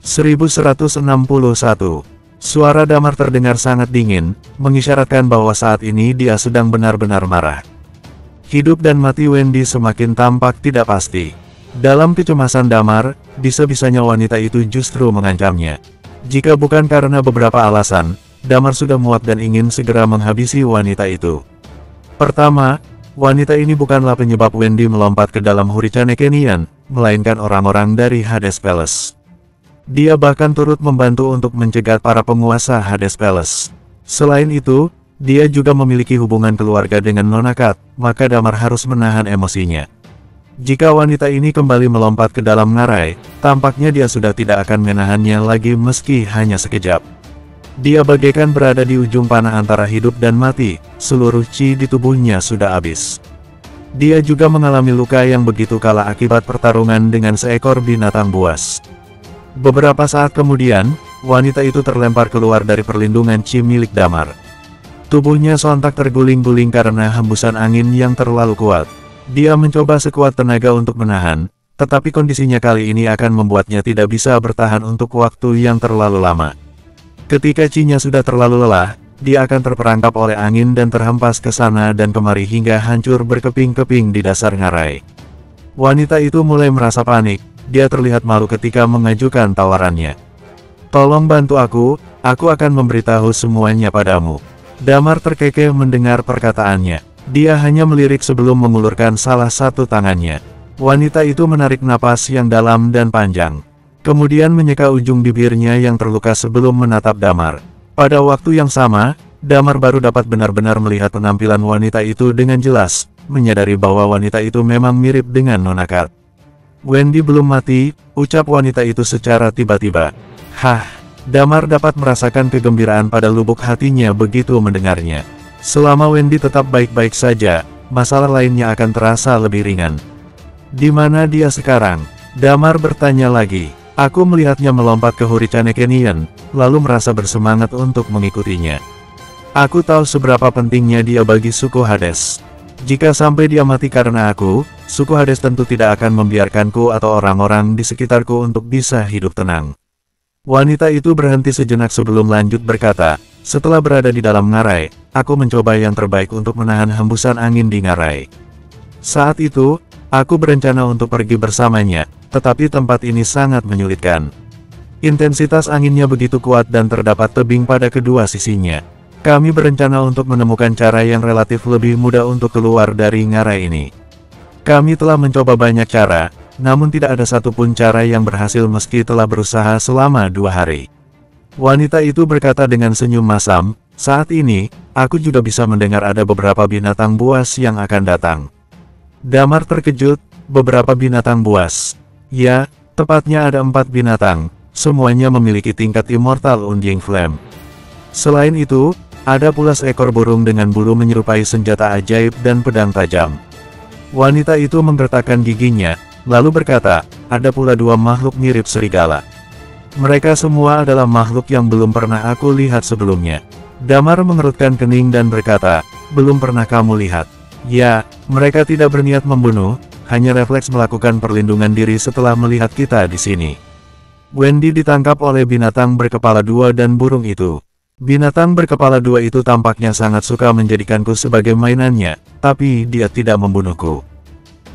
1161. Suara Damar terdengar sangat dingin, mengisyaratkan bahwa saat ini dia sedang benar-benar marah. Hidup dan mati Wendy semakin tampak tidak pasti. Dalam kecemasan Damar, bisa-bisanya wanita itu justru mengancamnya. Jika bukan karena beberapa alasan, Damar sudah muak dan ingin segera menghabisi wanita itu. Pertama, wanita ini bukanlah penyebab Wendy melompat ke dalam Hurricane Canyon, melainkan orang-orang dari Hades Palace. Dia bahkan turut membantu untuk mencegat para penguasa Hades Palace. Selain itu, dia juga memiliki hubungan keluarga dengan Nona Kat, maka Damar harus menahan emosinya. Jika wanita ini kembali melompat ke dalam ngarai, tampaknya dia sudah tidak akan menahannya lagi meski hanya sekejap. Dia bagaikan berada di ujung panah antara hidup dan mati, seluruh chi di tubuhnya sudah habis. Dia juga mengalami luka yang begitu kalah akibat pertarungan dengan seekor binatang buas. Beberapa saat kemudian, wanita itu terlempar keluar dari perlindungan chi milik Damar. Tubuhnya sontak terguling-guling karena hembusan angin yang terlalu kuat. Dia mencoba sekuat tenaga untuk menahan, tetapi kondisinya kali ini akan membuatnya tidak bisa bertahan untuk waktu yang terlalu lama. Ketika chi-nya sudah terlalu lelah, dia akan terperangkap oleh angin dan terhempas ke sana dan kemari hingga hancur berkeping-keping di dasar ngarai. Wanita itu mulai merasa panik. Dia terlihat malu ketika mengajukan tawarannya. "Tolong bantu aku akan memberitahu semuanya padamu." Damar terkekeh mendengar perkataannya. Dia hanya melirik sebelum mengulurkan salah satu tangannya. Wanita itu menarik napas yang dalam dan panjang. Kemudian menyeka ujung bibirnya yang terluka sebelum menatap Damar. Pada waktu yang sama, Damar baru dapat benar-benar melihat penampilan wanita itu dengan jelas, menyadari bahwa wanita itu memang mirip dengan Nona Kat. "Wendy belum mati," ucap wanita itu secara tiba-tiba. Hah, Damar dapat merasakan kegembiraan pada lubuk hatinya begitu mendengarnya. Selama Wendy tetap baik-baik saja, masalah lainnya akan terasa lebih ringan. "Di mana dia sekarang?" Damar bertanya lagi. "Aku melihatnya melompat ke Hurricane Canyon, lalu merasa bersemangat untuk mengikutinya. Aku tahu seberapa pentingnya dia bagi suku Hades. Jika sampai dia mati karena aku, suku Hades tentu tidak akan membiarkanku atau orang-orang di sekitarku untuk bisa hidup tenang." Wanita itu berhenti sejenak sebelum lanjut berkata, "Setelah berada di dalam ngarai, aku mencoba yang terbaik untuk menahan hembusan angin di ngarai. Saat itu, aku berencana untuk pergi bersamanya, tetapi tempat ini sangat menyulitkan. Intensitas anginnya begitu kuat dan terdapat tebing pada kedua sisinya. Kami berencana untuk menemukan cara yang relatif lebih mudah untuk keluar dari ngarai ini. Kami telah mencoba banyak cara, namun tidak ada satupun cara yang berhasil meski telah berusaha selama 2 hari." Wanita itu berkata dengan senyum masam, "Saat ini, aku juga bisa mendengar ada beberapa binatang buas yang akan datang." Damar terkejut, "Beberapa binatang buas?" "Ya, tepatnya ada 4 binatang, semuanya memiliki tingkat Immortal Undying Flame. Selain itu, ada pula seekor burung dengan bulu menyerupai senjata ajaib dan pedang tajam." Wanita itu menggertakkan giginya, lalu berkata, "Ada pula 2 makhluk mirip serigala. Mereka semua adalah makhluk yang belum pernah aku lihat sebelumnya." Damar mengerutkan kening dan berkata, "Belum pernah kamu lihat?" "Ya, mereka tidak berniat membunuh, hanya refleks melakukan perlindungan diri setelah melihat kita di sini." Wendy ditangkap oleh binatang berkepala 2 dan burung itu. Binatang berkepala 2 itu tampaknya sangat suka menjadikanku sebagai mainannya, tapi dia tidak membunuhku.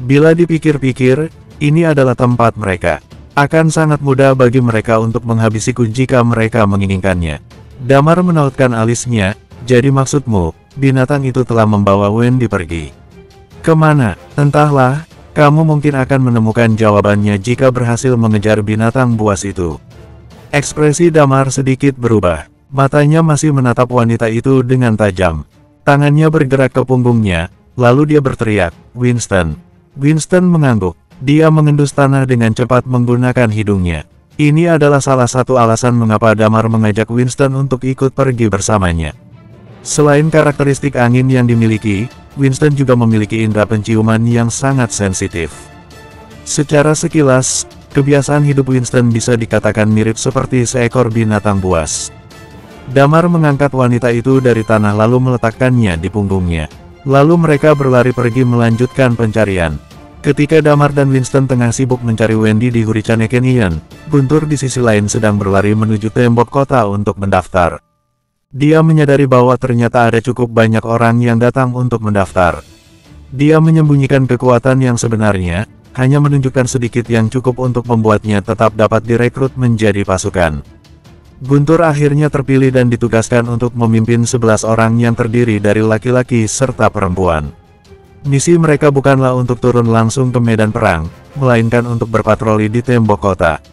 Bila dipikir-pikir, ini adalah tempat mereka. Akan sangat mudah bagi mereka untuk menghabisiku jika mereka menginginkannya. Damar menautkan alisnya, "Jadi maksudmu, binatang itu telah membawa Wendy pergi?" "Kemana? Entahlah, kamu mungkin akan menemukan jawabannya jika berhasil mengejar binatang buas itu." Ekspresi Damar sedikit berubah. Matanya masih menatap wanita itu dengan tajam. Tangannya bergerak ke punggungnya, lalu dia berteriak, "Winston!" Winston mengangguk. Dia mengendus tanah dengan cepat menggunakan hidungnya. Ini adalah salah satu alasan mengapa Damar mengajak Winston untuk ikut pergi bersamanya. Selain karakteristik angin yang dimiliki, Winston juga memiliki indera penciuman yang sangat sensitif. Secara sekilas, kebiasaan hidup Winston bisa dikatakan mirip seperti seekor binatang buas. Damar mengangkat wanita itu dari tanah lalu meletakkannya di punggungnya. Lalu mereka berlari pergi melanjutkan pencarian. Ketika Damar dan Winston tengah sibuk mencari Wendy di Hurricane Canyon, Guntur di sisi lain sedang berlari menuju tembok kota untuk mendaftar. Dia menyadari bahwa ternyata ada cukup banyak orang yang datang untuk mendaftar. Dia menyembunyikan kekuatan yang sebenarnya, hanya menunjukkan sedikit yang cukup untuk membuatnya tetap dapat direkrut menjadi pasukan. Guntur akhirnya terpilih dan ditugaskan untuk memimpin 11 orang yang terdiri dari laki-laki serta perempuan. Misi mereka bukanlah untuk turun langsung ke medan perang, melainkan untuk berpatroli di tembok kota.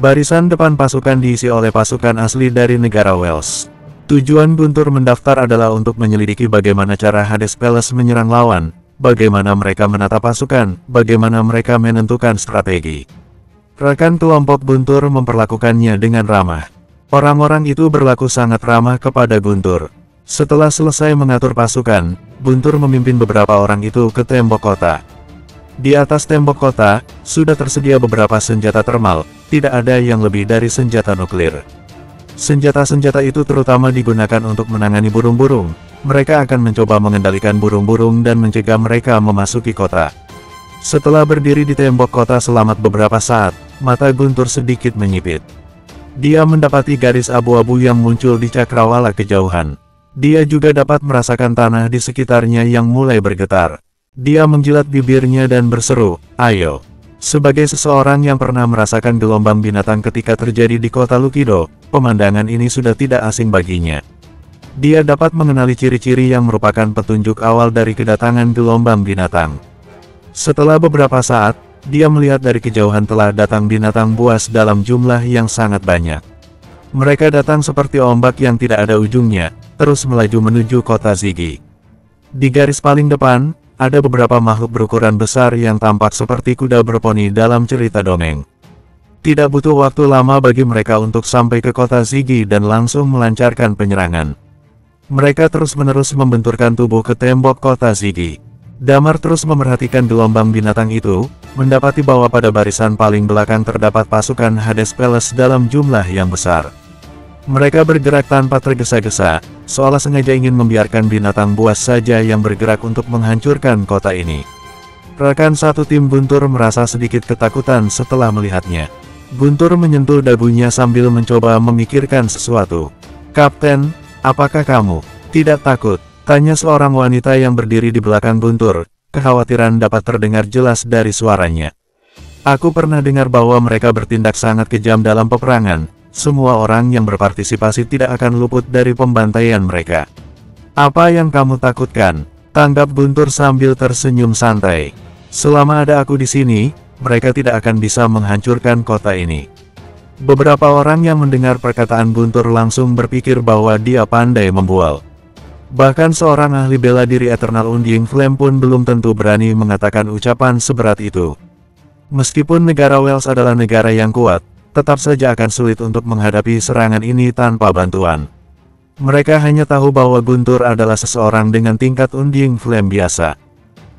Barisan depan pasukan diisi oleh pasukan asli dari negara Wales. Tujuan Guntur mendaftar adalah untuk menyelidiki bagaimana cara Hades Palace menyerang lawan, bagaimana mereka menata pasukan, bagaimana mereka menentukan strategi. Rekan kelompok Guntur memperlakukannya dengan ramah. Orang-orang itu berlaku sangat ramah kepada Guntur. Setelah selesai mengatur pasukan, Guntur memimpin beberapa orang itu ke tembok kota. Di atas tembok kota, sudah tersedia beberapa senjata termal, tidak ada yang lebih dari senjata nuklir. Senjata-senjata itu terutama digunakan untuk menangani burung-burung. Mereka akan mencoba mengendalikan burung-burung dan mencegah mereka memasuki kota. Setelah berdiri di tembok kota selama beberapa saat, mata Guntur sedikit menyipit. Dia mendapati garis abu-abu yang muncul di cakrawala kejauhan. Dia juga dapat merasakan tanah di sekitarnya yang mulai bergetar. Dia menjilat bibirnya dan berseru, "Ayo!" Sebagai seseorang yang pernah merasakan gelombang binatang ketika terjadi di kota Lukido, pemandangan ini sudah tidak asing baginya. Dia dapat mengenali ciri-ciri yang merupakan petunjuk awal dari kedatangan gelombang binatang. Setelah beberapa saat, dia melihat dari kejauhan telah datang binatang buas dalam jumlah yang sangat banyak. Mereka datang seperti ombak yang tidak ada ujungnya, terus melaju menuju kota Ziggy. Di garis paling depan, ada beberapa makhluk berukuran besar yang tampak seperti kuda berponi dalam cerita dongeng. Tidak butuh waktu lama bagi mereka untuk sampai ke kota Ziggy dan langsung melancarkan penyerangan. Mereka terus-menerus membenturkan tubuh ke tembok kota Ziggy. Damar terus memerhatikan gelombang binatang itu, mendapati bahwa pada barisan paling belakang terdapat pasukan Hades Palace dalam jumlah yang besar. Mereka bergerak tanpa tergesa-gesa, seolah sengaja ingin membiarkan binatang buas saja yang bergerak untuk menghancurkan kota ini. Rekan satu tim Guntur merasa sedikit ketakutan setelah melihatnya. Guntur menyentuh dagunya sambil mencoba memikirkan sesuatu. "Kapten, apakah kamu tidak takut?" tanya seorang wanita yang berdiri di belakang Guntur. Kekhawatiran dapat terdengar jelas dari suaranya. "Aku pernah dengar bahwa mereka bertindak sangat kejam dalam peperangan. Semua orang yang berpartisipasi tidak akan luput dari pembantaian mereka." "Apa yang kamu takutkan?" tanggap Guntur sambil tersenyum santai. "Selama ada aku di sini, mereka tidak akan bisa menghancurkan kota ini." Beberapa orang yang mendengar perkataan Guntur langsung berpikir bahwa dia pandai membual. Bahkan seorang ahli bela diri Eternal Undying Flame pun belum tentu berani mengatakan ucapan seberat itu. Meskipun negara Wales adalah negara yang kuat, tetap saja akan sulit untuk menghadapi serangan ini tanpa bantuan. Mereka hanya tahu bahwa Guntur adalah seseorang dengan tingkat Undying Flame biasa.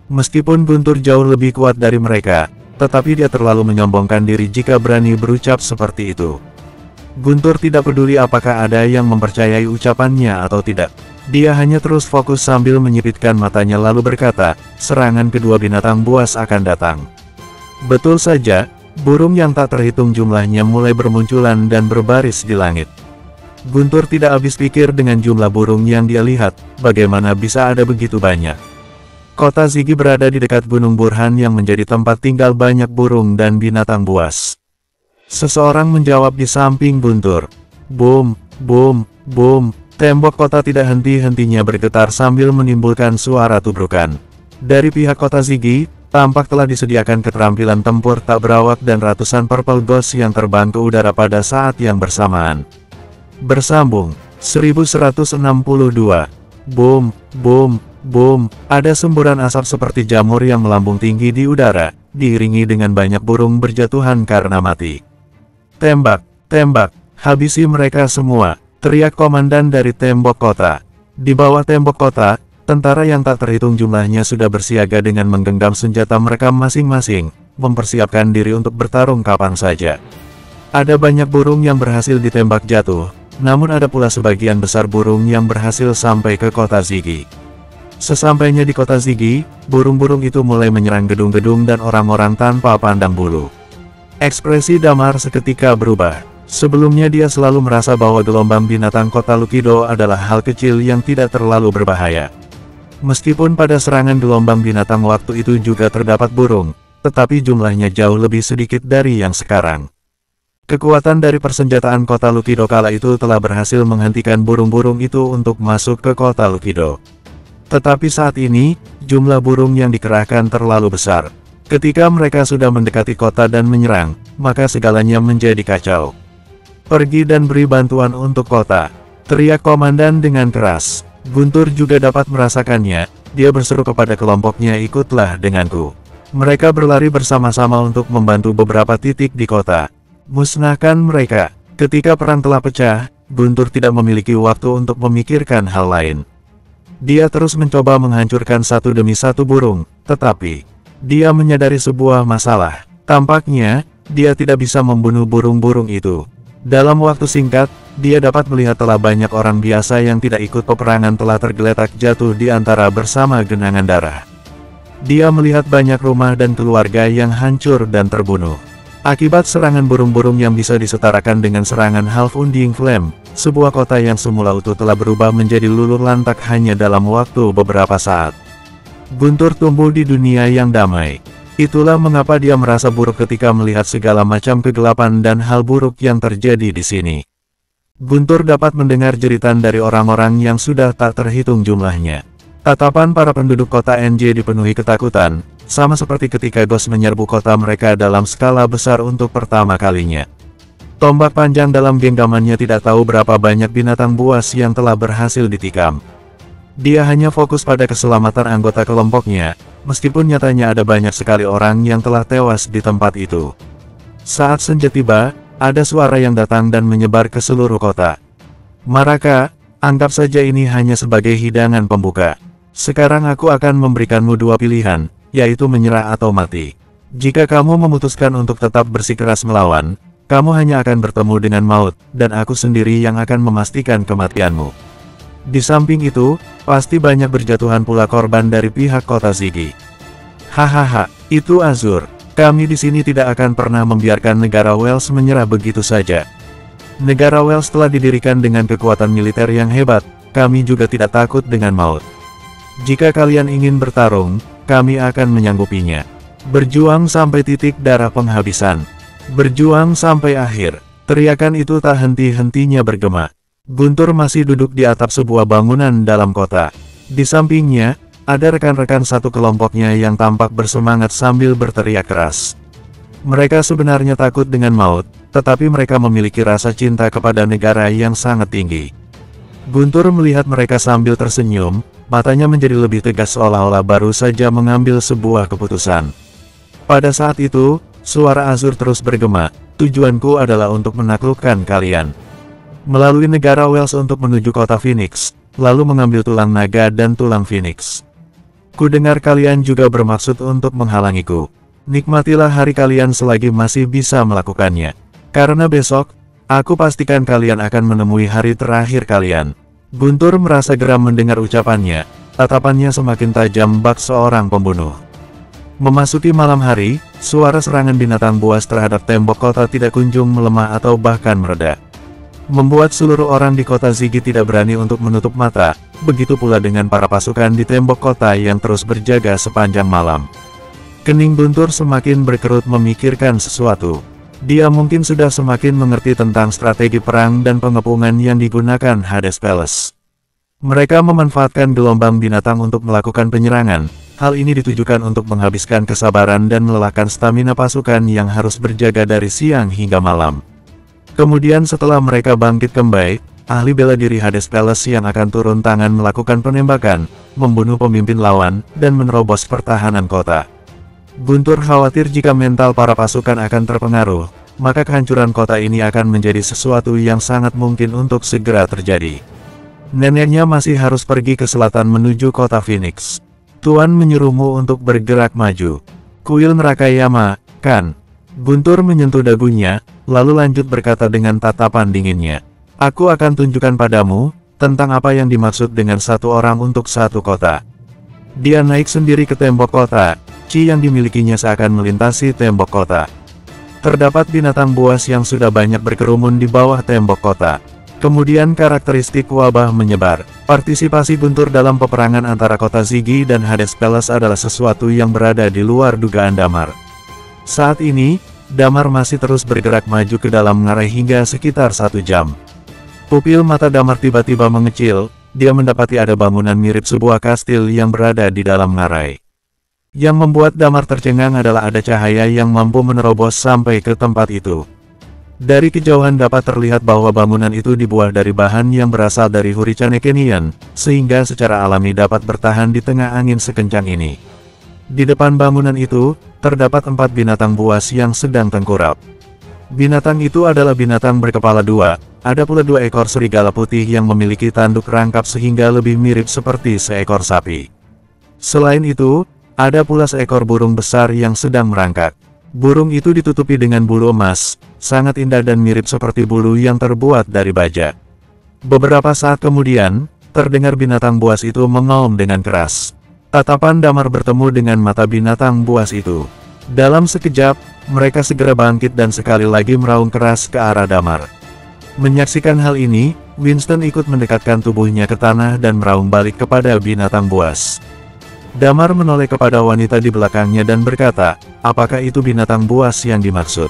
Meskipun Guntur jauh lebih kuat dari mereka, tetapi dia terlalu menyombongkan diri jika berani berucap seperti itu. Guntur tidak peduli apakah ada yang mempercayai ucapannya atau tidak. Dia hanya terus fokus sambil menyipitkan matanya lalu berkata, "Serangan kedua binatang buas akan datang." Betul saja. Burung yang tak terhitung jumlahnya mulai bermunculan dan berbaris di langit. Guntur tidak habis pikir dengan jumlah burung yang dia lihat, bagaimana bisa ada begitu banyak. Kota Ziggy berada di dekat Gunung Burhan yang menjadi tempat tinggal banyak burung dan binatang buas. Seseorang menjawab di samping Guntur. Boom, boom, boom. Tembok kota tidak henti-hentinya bergetar sambil menimbulkan suara tubrukan. Dari pihak kota Ziggy, tampak telah disediakan keterampilan tempur tak berawak dan ratusan Purple Ghost yang terbang ke udara pada saat yang bersamaan. Bersambung, 1162. Boom, boom, boom. Ada semburan asap seperti jamur yang melambung tinggi di udara, diiringi dengan banyak burung berjatuhan karena mati. "Tembak, tembak, habisi mereka semua," teriak komandan dari tembok kota. Di bawah tembok kota, tentara yang tak terhitung jumlahnya sudah bersiaga dengan menggenggam senjata mereka masing-masing, mempersiapkan diri untuk bertarung kapan saja. Ada banyak burung yang berhasil ditembak jatuh, namun ada pula sebagian besar burung yang berhasil sampai ke kota Ziggy. Sesampainya di kota Ziggy, burung-burung itu mulai menyerang gedung-gedung dan orang-orang tanpa pandang bulu. Ekspresi Damar seketika berubah. Sebelumnya dia selalu merasa bahwa gelombang binatang kota Lukido adalah hal kecil yang tidak terlalu berbahaya. Meskipun pada serangan gelombang binatang waktu itu juga terdapat burung, tetapi jumlahnya jauh lebih sedikit dari yang sekarang. Kekuatan dari persenjataan kota Lukido kala itu telah berhasil menghentikan burung-burung itu untuk masuk ke kota Lukido. Tetapi saat ini, jumlah burung yang dikerahkan terlalu besar. Ketika mereka sudah mendekati kota dan menyerang, maka segalanya menjadi kacau. "Pergi dan beri bantuan untuk kota," teriak komandan dengan keras. Guntur juga dapat merasakannya, dia berseru kepada kelompoknya, "Ikutlah denganku." Mereka berlari bersama-sama untuk membantu beberapa titik di kota. Musnahkan mereka. Ketika perang telah pecah, Guntur tidak memiliki waktu untuk memikirkan hal lain. Dia terus mencoba menghancurkan satu demi satu burung, tetapi dia menyadari sebuah masalah. Tampaknya, dia tidak bisa membunuh burung-burung itu. Dalam waktu singkat, dia dapat melihat telah banyak orang biasa yang tidak ikut peperangan telah tergeletak jatuh di antara bersama genangan darah. Dia melihat banyak rumah dan keluarga yang hancur dan terbunuh. Akibat serangan burung-burung yang bisa disetarakan dengan serangan Half Undying Flame, sebuah kota yang semula utuh telah berubah menjadi luluh lantak hanya dalam waktu beberapa saat. Guntur tumbuh di dunia yang damai. Itulah mengapa dia merasa buruk ketika melihat segala macam kegelapan dan hal buruk yang terjadi di sini. Guntur dapat mendengar jeritan dari orang-orang yang sudah tak terhitung jumlahnya. Tatapan para penduduk kota NJ dipenuhi ketakutan, sama seperti ketika Ghost menyerbu kota mereka dalam skala besar untuk pertama kalinya. Tombak panjang dalam genggamannya tidak tahu berapa banyak binatang buas yang telah berhasil ditikam. Dia hanya fokus pada keselamatan anggota kelompoknya, meskipun nyatanya ada banyak sekali orang yang telah tewas di tempat itu. Saat senja tiba, ada suara yang datang dan menyebar ke seluruh kota. "Maraka, anggap saja ini hanya sebagai hidangan pembuka. Sekarang aku akan memberikanmu dua pilihan, yaitu menyerah atau mati. Jika kamu memutuskan untuk tetap bersikeras melawan, kamu hanya akan bertemu dengan maut, dan aku sendiri yang akan memastikan kematianmu. Di samping itu, pasti banyak berjatuhan pula korban dari pihak kota Ziggy." "Hahaha, itu Azur. Kami di sini tidak akan pernah membiarkan negara Wales menyerah begitu saja. Negara Wales telah didirikan dengan kekuatan militer yang hebat, kami juga tidak takut dengan maut. Jika kalian ingin bertarung, kami akan menyanggupinya. Berjuang sampai titik darah penghabisan. Berjuang sampai akhir." Teriakan itu tak henti-hentinya bergema. Guntur masih duduk di atap sebuah bangunan dalam kota. Di sampingnya, ada rekan-rekan satu kelompoknya yang tampak bersemangat sambil berteriak keras. Mereka sebenarnya takut dengan maut, tetapi mereka memiliki rasa cinta kepada negara yang sangat tinggi. Guntur melihat mereka sambil tersenyum, matanya menjadi lebih tegas seolah-olah baru saja mengambil sebuah keputusan. Pada saat itu, suara Azur terus bergema, "Tujuanku adalah untuk menaklukkan kalian. Melalui negara Wales untuk menuju kota Phoenix, lalu mengambil tulang naga dan tulang Phoenix. Kudengar kalian juga bermaksud untuk menghalangiku. Nikmatilah hari kalian selagi masih bisa melakukannya. Karena besok, aku pastikan kalian akan menemui hari terakhir kalian." Guntur merasa geram mendengar ucapannya, tatapannya semakin tajam bak seorang pembunuh. Memasuki malam hari, suara serangan binatang buas terhadap tembok kota tidak kunjung melemah atau bahkan mereda. Membuat seluruh orang di kota Ziggy tidak berani untuk menutup mata, begitu pula dengan para pasukan di tembok kota yang terus berjaga sepanjang malam. Kening Guntur semakin berkerut memikirkan sesuatu. Dia mungkin sudah semakin mengerti tentang strategi perang dan pengepungan yang digunakan Hades Palace. Mereka memanfaatkan gelombang binatang untuk melakukan penyerangan. Hal ini ditujukan untuk menghabiskan kesabaran dan melelahkan stamina pasukan yang harus berjaga dari siang hingga malam. Kemudian setelah mereka bangkit kembali, ahli bela diri Hades Palace yang akan turun tangan melakukan penembakan, membunuh pemimpin lawan, dan menerobos pertahanan kota. Guntur khawatir jika mental para pasukan akan terpengaruh, maka kehancuran kota ini akan menjadi sesuatu yang sangat mungkin untuk segera terjadi. Neneknya masih harus pergi ke selatan menuju kota Phoenix. "Tuan menyuruhmu untuk bergerak maju. Kuil Nerakayama, kan?" Guntur menyentuh dagunya, lalu lanjut berkata dengan tatapan dinginnya. "Aku akan tunjukkan padamu, tentang apa yang dimaksud dengan satu orang untuk satu kota. Dia naik sendiri ke tembok kota, Qi yang dimilikinya seakan melintasi tembok kota. Terdapat binatang buas yang sudah banyak berkerumun di bawah tembok kota. Kemudian karakteristik wabah menyebar. Partisipasi guntur dalam peperangan antara kota Ziggy dan Hades Palace adalah sesuatu yang berada di luar dugaan Damar. Saat ini, Damar masih terus bergerak maju ke dalam ngarai hingga sekitar 1 jam. Pupil mata Damar tiba-tiba mengecil, dia mendapati ada bangunan mirip sebuah kastil yang berada di dalam ngarai. Yang membuat Damar tercengang adalah ada cahaya yang mampu menerobos sampai ke tempat itu. Dari kejauhan dapat terlihat bahwa bangunan itu dibuat dari bahan yang berasal dari Hurricane Canyon, sehingga secara alami dapat bertahan di tengah angin sekencang ini. Di depan bangunan itu, terdapat 4 binatang buas yang sedang tengkurap. Binatang itu adalah binatang berkepala 2, ada pula 2 ekor serigala putih yang memiliki tanduk rangkap sehingga lebih mirip seperti seekor sapi. Selain itu, ada pula seekor burung besar yang sedang merangkak. Burung itu ditutupi dengan bulu emas, sangat indah dan mirip seperti bulu yang terbuat dari baja. Beberapa saat kemudian, terdengar binatang buas itu mengaum dengan keras. Tatapan Damar bertemu dengan mata binatang buas itu. Dalam sekejap, mereka segera bangkit dan sekali lagi meraung keras ke arah Damar. Menyaksikan hal ini, Winston ikut mendekatkan tubuhnya ke tanah dan meraung balik kepada binatang buas. Damar menoleh kepada wanita di belakangnya dan berkata, "Apakah itu binatang buas yang dimaksud?"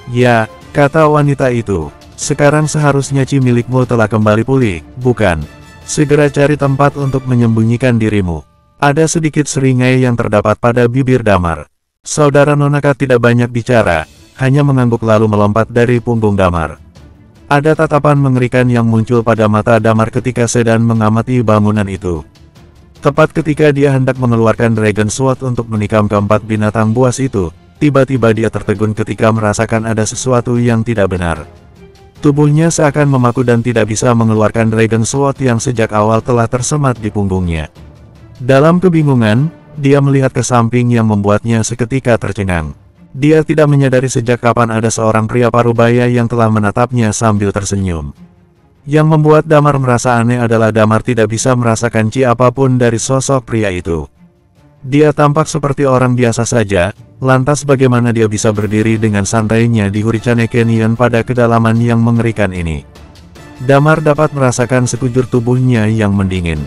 "Ya," kata wanita itu. "Sekarang seharusnya Qi milikmu telah kembali pulih, bukan? Segera cari tempat untuk menyembunyikan dirimu." Ada sedikit seringai yang terdapat pada bibir Damar. Saudara Nonaka tidak banyak bicara, hanya mengangguk lalu melompat dari punggung Damar. Ada tatapan mengerikan yang muncul pada mata Damar ketika sedang mengamati bangunan itu. Tepat ketika dia hendak mengeluarkan Dragon Sword untuk menikam keempat binatang buas itu, tiba-tiba dia tertegun ketika merasakan ada sesuatu yang tidak benar. Tubuhnya seakan memaku dan tidak bisa mengeluarkan Dragon Sword yang sejak awal telah tersemat di punggungnya. Dalam kebingungan, dia melihat ke samping yang membuatnya seketika tercengang. Dia tidak menyadari sejak kapan ada seorang pria parubaya yang telah menatapnya sambil tersenyum. Yang membuat Damar merasa aneh adalah Damar tidak bisa merasakan Qi apapun dari sosok pria itu. Dia tampak seperti orang biasa saja, lantas bagaimana dia bisa berdiri dengan santainya di Hurricane Canyon pada kedalaman yang mengerikan ini? Damar dapat merasakan sekujur tubuhnya yang mendingin.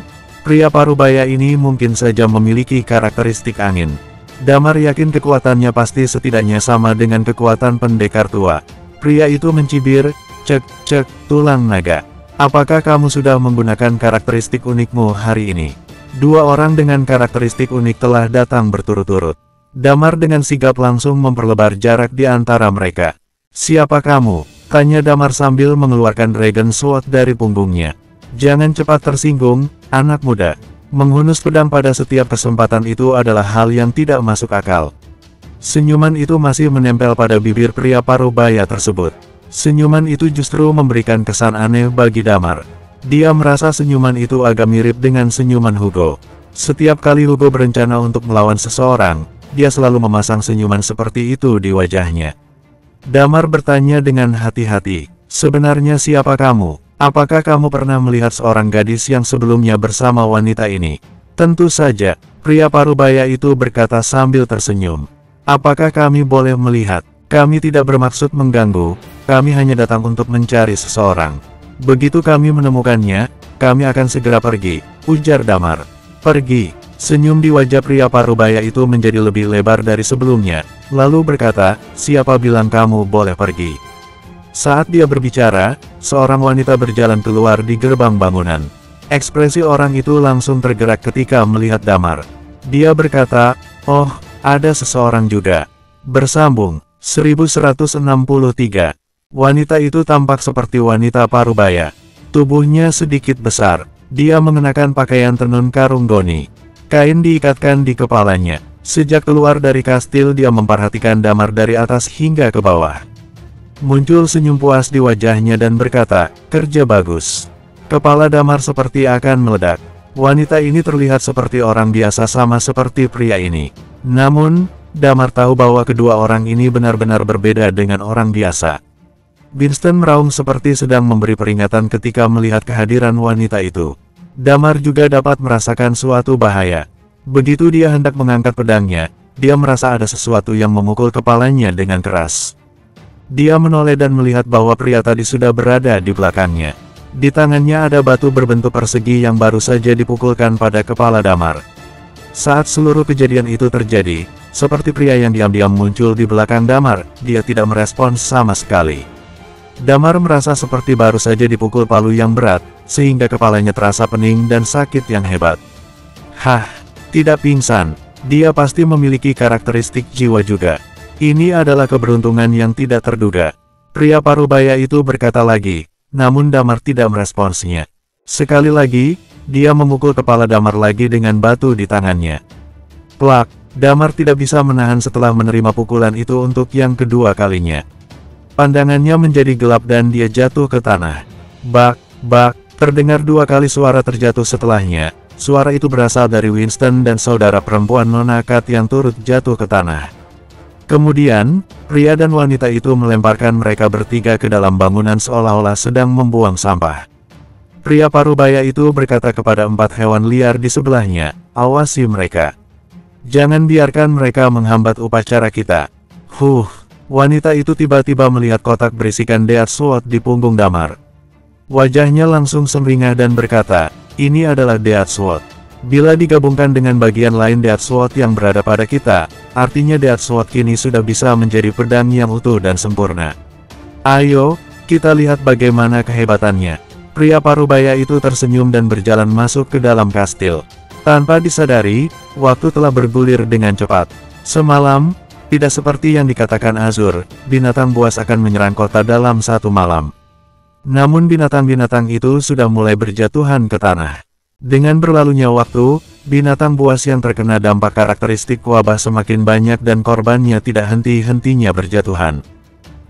Pria parubaya ini mungkin saja memiliki karakteristik angin. Damar yakin kekuatannya pasti setidaknya sama dengan kekuatan pendekar tua. Pria itu mencibir, "Cek, tulang naga. Apakah kamu sudah menggunakan karakteristik unikmu hari ini?" 2 orang dengan karakteristik unik telah datang berturut-turut. Damar dengan sigap langsung memperlebar jarak di antara mereka. "Siapa kamu?" tanya Damar sambil mengeluarkan Dragon Sword dari punggungnya. "Jangan cepat tersinggung, anak muda. Menghunus pedang pada setiap kesempatan itu adalah hal yang tidak masuk akal." Senyuman itu masih menempel pada bibir pria parubaya tersebut. Senyuman itu justru memberikan kesan aneh bagi Damar. Dia merasa senyuman itu agak mirip dengan senyuman Hugo. Setiap kali Hugo berencana untuk melawan seseorang, dia selalu memasang senyuman seperti itu di wajahnya. Damar bertanya dengan hati-hati, "Sebenarnya siapa kamu? Apakah kamu pernah melihat seorang gadis yang sebelumnya bersama wanita ini?" "Tentu saja," pria parubaya itu berkata sambil tersenyum. "Apakah kami boleh melihat? Kami tidak bermaksud mengganggu, kami hanya datang untuk mencari seseorang. Begitu kami menemukannya, kami akan segera pergi," ujar Damar. "Pergi?" Senyum di wajah pria parubaya itu menjadi lebih lebar dari sebelumnya, lalu berkata, "Siapa bilang kamu boleh pergi?" Saat dia berbicara, seorang wanita berjalan keluar di gerbang bangunan. Ekspresi orang itu langsung tergerak ketika melihat Damar. Dia berkata, "Oh, ada seseorang juga." Bersambung, 1163. Wanita itu tampak seperti wanita parubaya. Tubuhnya sedikit besar. Dia mengenakan pakaian tenun karung goni. Kain diikatkan di kepalanya. Sejak keluar dari kastil dia memperhatikan Damar dari atas hingga ke bawah. Muncul senyum puas di wajahnya dan berkata, "Kerja bagus." Kepala Damar seperti akan meledak. Wanita ini terlihat seperti orang biasa sama seperti pria ini. Namun, Damar tahu bahwa kedua orang ini benar-benar berbeda dengan orang biasa. Winston meraung seperti sedang memberi peringatan ketika melihat kehadiran wanita itu. Damar juga dapat merasakan suatu bahaya. Begitu dia hendak mengangkat pedangnya, dia merasa ada sesuatu yang memukul kepalanya dengan keras. Dia menoleh dan melihat bahwa pria tadi sudah berada di belakangnya. Di tangannya ada batu berbentuk persegi yang baru saja dipukulkan pada kepala Damar. Saat seluruh kejadian itu terjadi, seperti pria yang diam-diam muncul di belakang Damar, dia tidak merespons sama sekali. Damar merasa seperti baru saja dipukul palu yang berat, sehingga kepalanya terasa pening dan sakit yang hebat. Hah, tidak pingsan, dia pasti memiliki karakteristik jiwa juga. Ini adalah keberuntungan yang tidak terduga. Pria parubaya itu berkata lagi, namun Damar tidak meresponsnya. Sekali lagi, dia memukul kepala Damar lagi dengan batu di tangannya. Plak, Damar tidak bisa menahan setelah menerima pukulan itu untuk yang kedua kalinya. Pandangannya menjadi gelap dan dia jatuh ke tanah. Bak, bak, terdengar dua kali suara terjatuh setelahnya. Suara itu berasal dari Winston dan saudara perempuan Nona Kat yang turut jatuh ke tanah. Kemudian, pria dan wanita itu melemparkan mereka bertiga ke dalam bangunan seolah-olah sedang membuang sampah. Pria parubaya itu berkata kepada 4 hewan liar di sebelahnya, awasi mereka. Jangan biarkan mereka menghambat upacara kita. Wanita itu tiba-tiba melihat kotak berisikan Death Sword di punggung Damar. Wajahnya langsung sumringah dan berkata, ini adalah Death Sword. Bila digabungkan dengan bagian lain Death Sword yang berada pada kita, artinya Death Sword kini sudah bisa menjadi pedang yang utuh dan sempurna. Ayo, kita lihat bagaimana kehebatannya. Pria parubaya itu tersenyum dan berjalan masuk ke dalam kastil. Tanpa disadari, waktu telah bergulir dengan cepat. Semalam, tidak seperti yang dikatakan Azur, binatang buas akan menyerang kota dalam 1 malam. Namun binatang-binatang itu sudah mulai berjatuhan ke tanah. Dengan berlalunya waktu, binatang buas yang terkena dampak karakteristik wabah semakin banyak dan korbannya tidak henti-hentinya berjatuhan.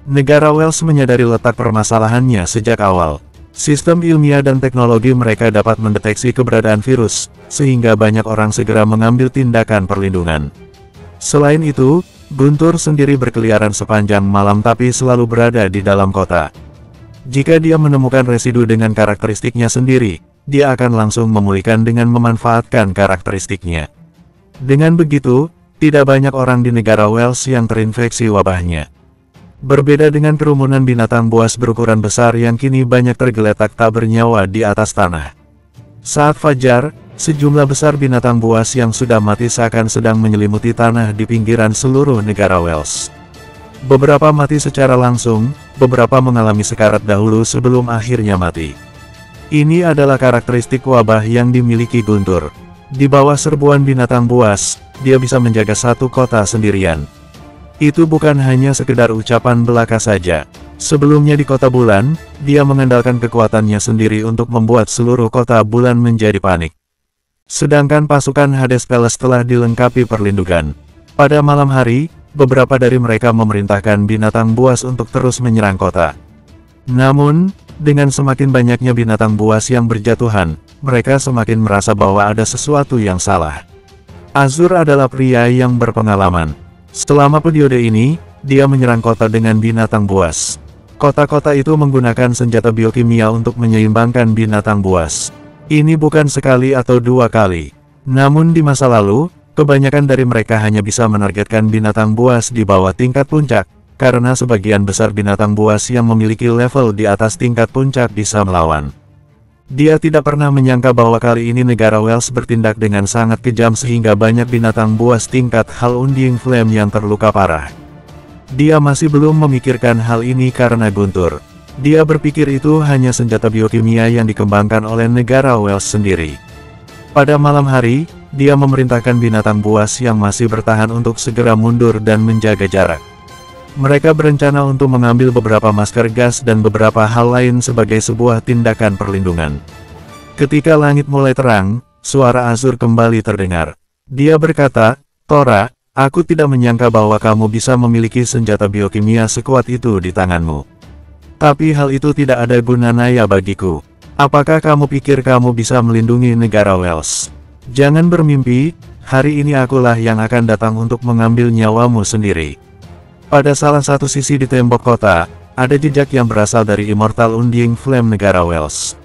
Negara Wales menyadari letak permasalahannya sejak awal. Sistem ilmiah dan teknologi mereka dapat mendeteksi keberadaan virus, sehingga banyak orang segera mengambil tindakan perlindungan. Selain itu, Guntur sendiri berkeliaran sepanjang malam tapi selalu berada di dalam kota. Jika dia menemukan residu dengan karakteristiknya sendiri, dia akan langsung memulihkan dengan memanfaatkan karakteristiknya. Dengan begitu, tidak banyak orang di negara Wales yang terinfeksi wabahnya. Berbeda dengan kerumunan binatang buas berukuran besar yang kini banyak tergeletak tak bernyawa di atas tanah. Saat fajar, sejumlah besar binatang buas yang sudah mati seakan sedang menyelimuti tanah di pinggiran seluruh negara Wales. Beberapa mati secara langsung, beberapa mengalami sekarat dahulu sebelum akhirnya mati. Ini adalah karakteristik wabah yang dimiliki Guntur. Di bawah serbuan binatang buas, dia bisa menjaga satu kota sendirian. Itu bukan hanya sekedar ucapan belaka saja. Sebelumnya di kota bulan, dia mengandalkan kekuatannya sendiri untuk membuat seluruh kota bulan menjadi panik. Sedangkan pasukan Hades Palace telah dilengkapi perlindungan. Pada malam hari, beberapa dari mereka memerintahkan binatang buas untuk terus menyerang kota. Namun, dengan semakin banyaknya binatang buas yang berjatuhan, mereka semakin merasa bahwa ada sesuatu yang salah. Azur adalah pria yang berpengalaman. Selama periode ini, dia menyerang kota dengan binatang buas. Kota-kota itu menggunakan senjata biokimia untuk menyeimbangkan binatang buas. Ini bukan sekali atau 2 kali. Namun di masa lalu, kebanyakan dari mereka hanya bisa menargetkan binatang buas di bawah tingkat puncak, karena sebagian besar binatang buas yang memiliki level di atas tingkat puncak bisa melawan. Dia tidak pernah menyangka bahwa kali ini negara Wales bertindak dengan sangat kejam sehingga banyak binatang buas tingkat Hal Undying Flame yang terluka parah. Dia masih belum memikirkan hal ini karena Guntur. Dia berpikir itu hanya senjata biokimia yang dikembangkan oleh negara Wales sendiri. Pada malam hari, dia memerintahkan binatang buas yang masih bertahan untuk segera mundur dan menjaga jarak. Mereka berencana untuk mengambil beberapa masker gas dan beberapa hal lain sebagai sebuah tindakan perlindungan. Ketika langit mulai terang, suara Azur kembali terdengar. Dia berkata, Tora, aku tidak menyangka bahwa kamu bisa memiliki senjata biokimia sekuat itu di tanganmu. Tapi hal itu tidak ada gunanya bagiku. Apakah kamu pikir kamu bisa melindungi negara Wales? Jangan bermimpi, hari ini akulah yang akan datang untuk mengambil nyawamu sendiri. Pada salah satu sisi di tembok kota, ada jejak yang berasal dari Immortal Undying Flame negara Wales.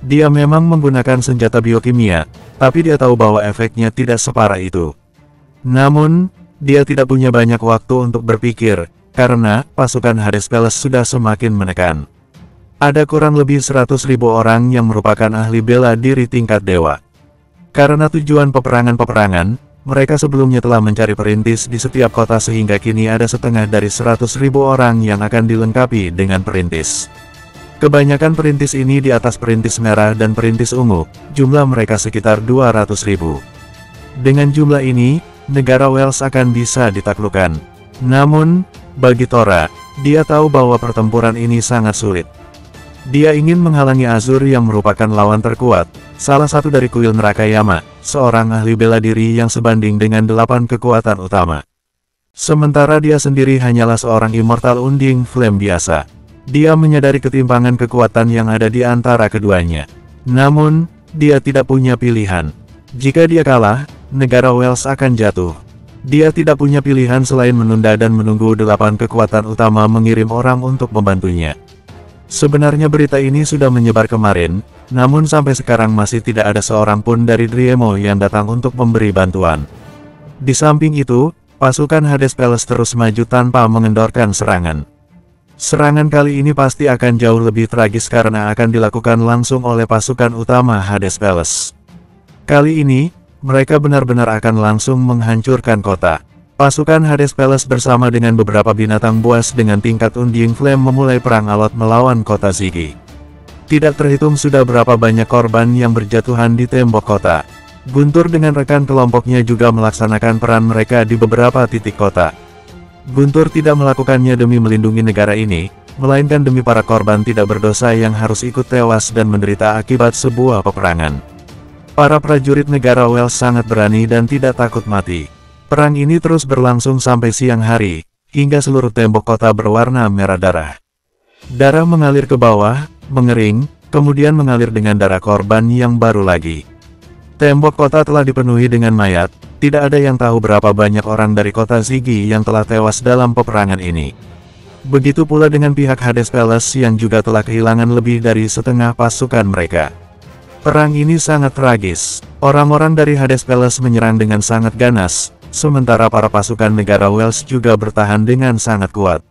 Dia memang menggunakan senjata biokimia, tapi dia tahu bahwa efeknya tidak separah itu. Namun, dia tidak punya banyak waktu untuk berpikir, karena pasukan Hades Palace sudah semakin menekan. Ada kurang lebih 100.000 orang yang merupakan ahli bela diri tingkat dewa. Karena tujuan peperangan-peperangan, mereka sebelumnya telah mencari perintis di setiap kota sehingga kini ada setengah dari 100.000 orang yang akan dilengkapi dengan perintis. Kebanyakan perintis ini di atas perintis merah dan perintis ungu, jumlah mereka sekitar 200.000. Dengan jumlah ini, negara Wales akan bisa ditaklukkan. Namun, bagi Thora, dia tahu bahwa pertempuran ini sangat sulit. Dia ingin menghalangi Azur yang merupakan lawan terkuat, salah satu dari kuil neraka Yama, seorang ahli bela diri yang sebanding dengan 8 kekuatan utama. Sementara dia sendiri hanyalah seorang immortal unding flame biasa. Dia menyadari ketimpangan kekuatan yang ada di antara keduanya. Namun, dia tidak punya pilihan. Jika dia kalah, negara Wales akan jatuh. Dia tidak punya pilihan selain menunda dan menunggu 8 kekuatan utama mengirim orang untuk membantunya. Sebenarnya berita ini sudah menyebar kemarin, namun sampai sekarang masih tidak ada seorang pun dari Driemo yang datang untuk memberi bantuan. Di samping itu, pasukan Hades Palace terus maju tanpa mengendorkan serangan. Serangan kali ini pasti akan jauh lebih tragis karena akan dilakukan langsung oleh pasukan utama Hades Palace. Kali ini, mereka benar-benar akan langsung menghancurkan kota. Pasukan Hades Palace bersama dengan beberapa binatang buas dengan tingkat Undying Flame memulai perang alot melawan kota Ziggy. Tidak terhitung sudah berapa banyak korban yang berjatuhan di tembok kota. Guntur dengan rekan kelompoknya juga melaksanakan peran mereka di beberapa titik kota. Guntur tidak melakukannya demi melindungi negara ini, melainkan demi para korban tidak berdosa yang harus ikut tewas dan menderita akibat sebuah peperangan. Para prajurit negara Wales sangat berani dan tidak takut mati. Perang ini terus berlangsung sampai siang hari, hingga seluruh tembok kota berwarna merah darah. Darah mengalir ke bawah, mengering, kemudian mengalir dengan darah korban yang baru lagi. Tembok kota telah dipenuhi dengan mayat, tidak ada yang tahu berapa banyak orang dari kota Ziggy yang telah tewas dalam peperangan ini. Begitu pula dengan pihak Hades Palace yang juga telah kehilangan lebih dari setengah pasukan mereka. Perang ini sangat tragis. Orang-orang dari Hades Palace menyerang dengan sangat ganas, sementara para pasukan negara Wales juga bertahan dengan sangat kuat.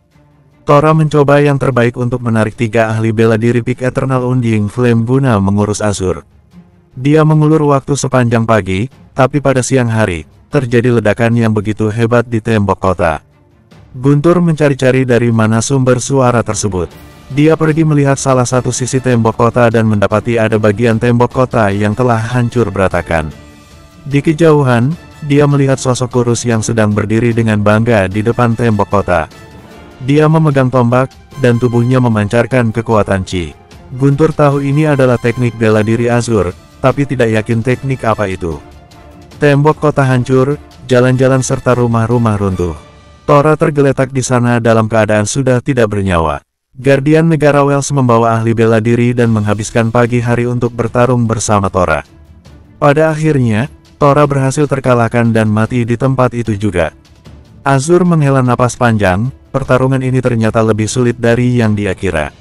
Thora mencoba yang terbaik untuk menarik 3 ahli bela diri Peak Eternal Undying Flame guna mengurus Azur. Dia mengulur waktu sepanjang pagi, tapi pada siang hari, terjadi ledakan yang begitu hebat di tembok kota. Guntur mencari-cari dari mana sumber suara tersebut. Dia pergi melihat salah satu sisi tembok kota dan mendapati ada bagian tembok kota yang telah hancur berantakan. Di kejauhan, dia melihat sosok kurus yang sedang berdiri dengan bangga di depan tembok kota. Dia memegang tombak, dan tubuhnya memancarkan kekuatan Chi. Guntur tahu ini adalah teknik bela diri Azur, tapi tidak yakin teknik apa itu. Tembok kota hancur, jalan-jalan serta rumah-rumah runtuh. Thora tergeletak di sana dalam keadaan sudah tidak bernyawa. Guardian negara Wales membawa ahli bela diri dan menghabiskan pagi hari untuk bertarung bersama Thora. Pada akhirnya, Thora berhasil terkalahkan dan mati di tempat itu juga. Azur menghela napas panjang, pertarungan ini ternyata lebih sulit dari yang dia kira.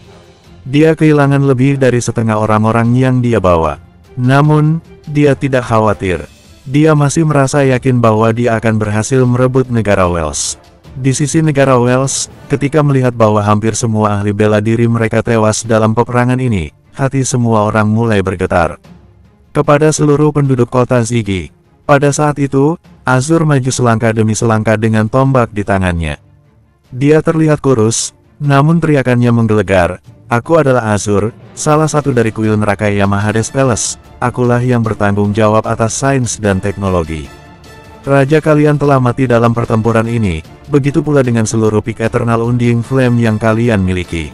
Dia kehilangan lebih dari setengah orang-orang yang dia bawa. Namun, dia tidak khawatir. Dia masih merasa yakin bahwa dia akan berhasil merebut negara Wales. Di sisi negara Wales, ketika melihat bahwa hampir semua ahli bela diri mereka tewas dalam peperangan ini, hati semua orang mulai bergetar. Kepada seluruh penduduk kota Ziggy, pada saat itu, Azur maju selangkah demi selangkah dengan tombak di tangannya. Dia terlihat kurus, namun teriakannya menggelegar. Aku adalah Azur, salah satu dari kuil neraka Yama Hades Palace. Akulah yang bertanggung jawab atas sains dan teknologi. Raja kalian telah mati dalam pertempuran ini, begitu pula dengan seluruh Peak Eternal Undying Flame yang kalian miliki.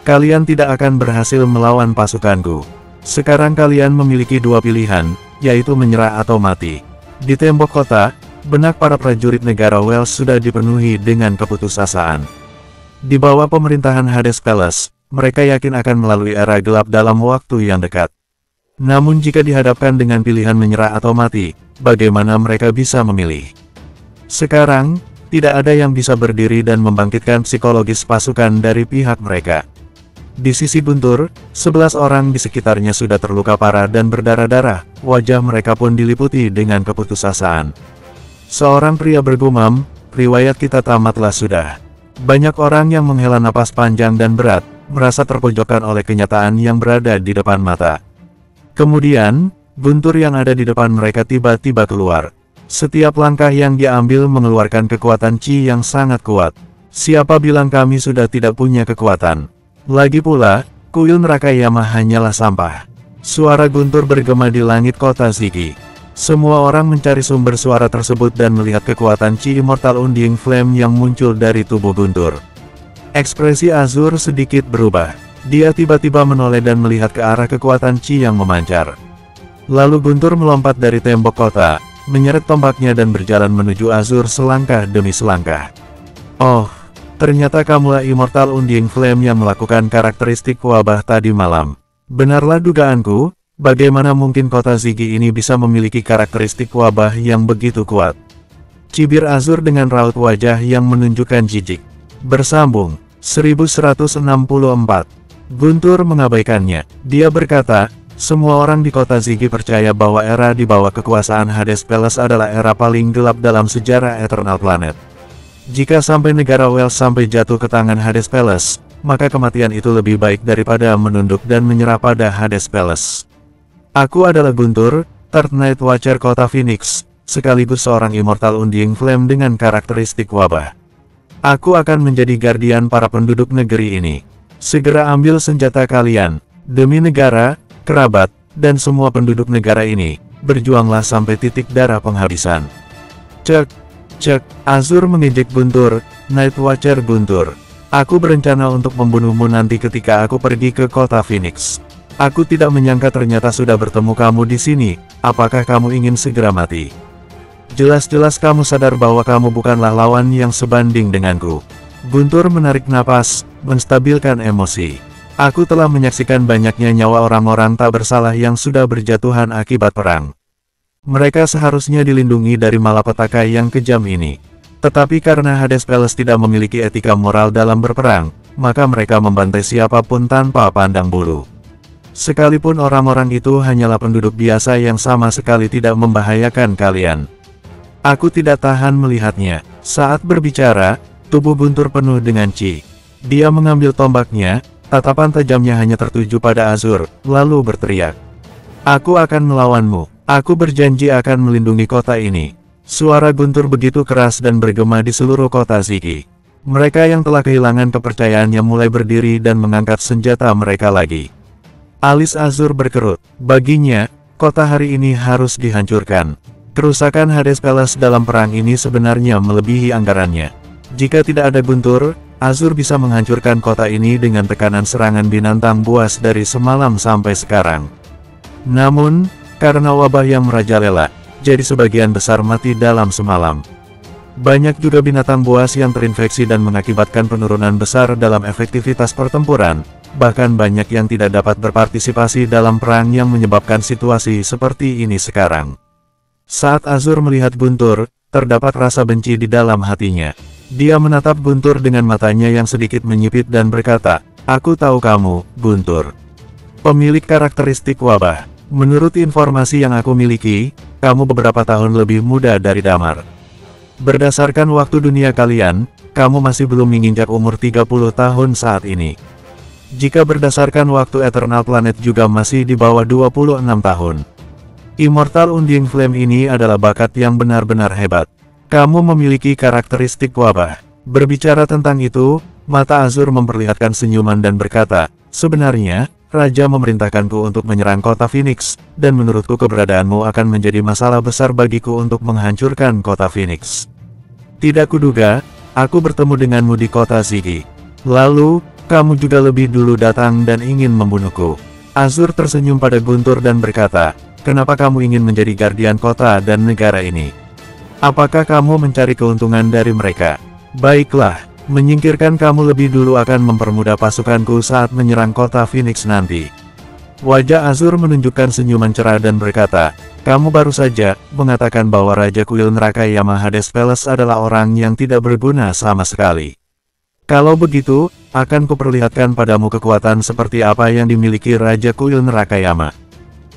Kalian tidak akan berhasil melawan pasukanku. Sekarang kalian memiliki 2 pilihan, yaitu menyerah atau mati. Di tembok kota, benak para prajurit negara Wales sudah dipenuhi dengan keputusasaan. Di bawah pemerintahan Hades Palace, mereka yakin akan melalui era gelap dalam waktu yang dekat. Namun jika dihadapkan dengan pilihan menyerah atau mati, bagaimana mereka bisa memilih? Sekarang, tidak ada yang bisa berdiri dan membangkitkan psikologis pasukan dari pihak mereka. Di sisi Guntur, 11 orang di sekitarnya sudah terluka parah dan berdarah-darah, wajah mereka pun diliputi dengan keputusasaan. Seorang pria bergumam, riwayat kita tamatlah sudah. Banyak orang yang menghela napas panjang dan berat, merasa terpojokkan oleh kenyataan yang berada di depan mata. Kemudian, Guntur yang ada di depan mereka tiba-tiba keluar. Setiap langkah yang dia ambil mengeluarkan kekuatan Qi yang sangat kuat. Siapa bilang kami sudah tidak punya kekuatan? Lagi pula, kuil neraka Yama hanyalah sampah. Suara Guntur bergema di langit kota Ziggy. Semua orang mencari sumber suara tersebut dan melihat kekuatan Qi Immortal Undying Flame yang muncul dari tubuh Guntur. Ekspresi Azur sedikit berubah. Dia tiba-tiba menoleh dan melihat ke arah kekuatan Qi yang memancar. Lalu Guntur melompat dari tembok kota, menyeret tombaknya dan berjalan menuju Azur selangkah demi selangkah. Oh, ternyata kamulah Immortal Undying Flame yang melakukan karakteristik wabah tadi malam. Benarlah dugaanku, bagaimana mungkin kota Ziggy ini bisa memiliki karakteristik wabah yang begitu kuat? Cibir Azur dengan raut wajah yang menunjukkan jijik. Bersambung, 1164. Guntur mengabaikannya. Dia berkata, semua orang di kota Ziggy percaya bahwa era di bawah kekuasaan Hades Palace adalah era paling gelap dalam sejarah Eternal Planet. Jika sampai negara Wells sampai jatuh ke tangan Hades Palace, maka kematian itu lebih baik daripada menunduk dan menyerah pada Hades Palace. Aku adalah Guntur, Third Night Watcher kota Phoenix, sekaligus seorang Immortal Undying Flame dengan karakteristik wabah. Aku akan menjadi guardian para penduduk negeri ini. Segera ambil senjata kalian, demi negara, kerabat, dan semua penduduk negara ini, berjuanglah sampai titik darah penghabisan. Cek. Cek, Azur mengejek Guntur, Night Watcher Guntur. Aku berencana untuk membunuhmu nanti ketika aku pergi ke kota Phoenix. Aku tidak menyangka ternyata sudah bertemu kamu di sini. Apakah kamu ingin segera mati? Jelas-jelas kamu sadar bahwa kamu bukanlah lawan yang sebanding denganku. Guntur menarik napas, menstabilkan emosi. Aku telah menyaksikan banyaknya nyawa orang-orang tak bersalah yang sudah berjatuhan akibat perang. Mereka seharusnya dilindungi dari malapetaka yang kejam ini. Tetapi karena Hades Palace tidak memiliki etika moral dalam berperang, maka mereka membantai siapapun tanpa pandang bulu. Sekalipun orang-orang itu hanyalah penduduk biasa yang sama sekali tidak membahayakan kalian. Aku tidak tahan melihatnya. Saat berbicara, tubuh Guntur penuh dengan Qi. Dia mengambil tombaknya, tatapan tajamnya hanya tertuju pada Azur, lalu berteriak. Aku akan melawanmu. Aku berjanji akan melindungi kota ini. Suara Guntur begitu keras dan bergema di seluruh kota Ziggy. Mereka yang telah kehilangan kepercayaannya mulai berdiri dan mengangkat senjata mereka lagi. Alis Azur berkerut. Baginya, kota hari ini harus dihancurkan. Kerusakan Hades Palace dalam perang ini sebenarnya melebihi anggarannya. Jika tidak ada Guntur, Azur bisa menghancurkan kota ini dengan tekanan serangan binatang buas dari semalam sampai sekarang. Namun, karena wabah yang merajalela, jadi sebagian besar mati dalam semalam. Banyak juga binatang buas yang terinfeksi dan mengakibatkan penurunan besar dalam efektivitas pertempuran, bahkan banyak yang tidak dapat berpartisipasi dalam perang yang menyebabkan situasi seperti ini sekarang. Saat Azur melihat Guntur, terdapat rasa benci di dalam hatinya. Dia menatap Guntur dengan matanya yang sedikit menyipit dan berkata, "Aku tahu kamu, Guntur. Pemilik karakteristik wabah. Menurut informasi yang aku miliki, kamu beberapa tahun lebih muda dari Damar. Berdasarkan waktu dunia kalian, kamu masih belum menginjak umur 30 tahun saat ini. Jika berdasarkan waktu Eternal Planet juga masih di bawah 26 tahun. Immortal Undying Flame ini adalah bakat yang benar-benar hebat. Kamu memiliki karakteristik wabah." Berbicara tentang itu, mata Azur memperlihatkan senyuman dan berkata, "Sebenarnya, Raja memerintahkanku untuk menyerang kota Phoenix, dan menurutku keberadaanmu akan menjadi masalah besar bagiku untuk menghancurkan kota Phoenix. Tidak kuduga, aku bertemu denganmu di kota Ziggy. Lalu, kamu juga lebih dulu datang dan ingin membunuhku." Azur tersenyum pada Guntur dan berkata, "Kenapa kamu ingin menjadi guardian kota dan negara ini? Apakah kamu mencari keuntungan dari mereka? Baiklah. Menyingkirkan kamu lebih dulu akan mempermudah pasukanku saat menyerang kota Phoenix nanti." Wajah Azur menunjukkan senyuman cerah dan berkata, "Kamu baru saja mengatakan bahwa Raja Kuil Neraka Yama Hades Palace adalah orang yang tidak berguna sama sekali. Kalau begitu, akan kuperlihatkan padamu kekuatan seperti apa yang dimiliki Raja Kuil Nerakayama.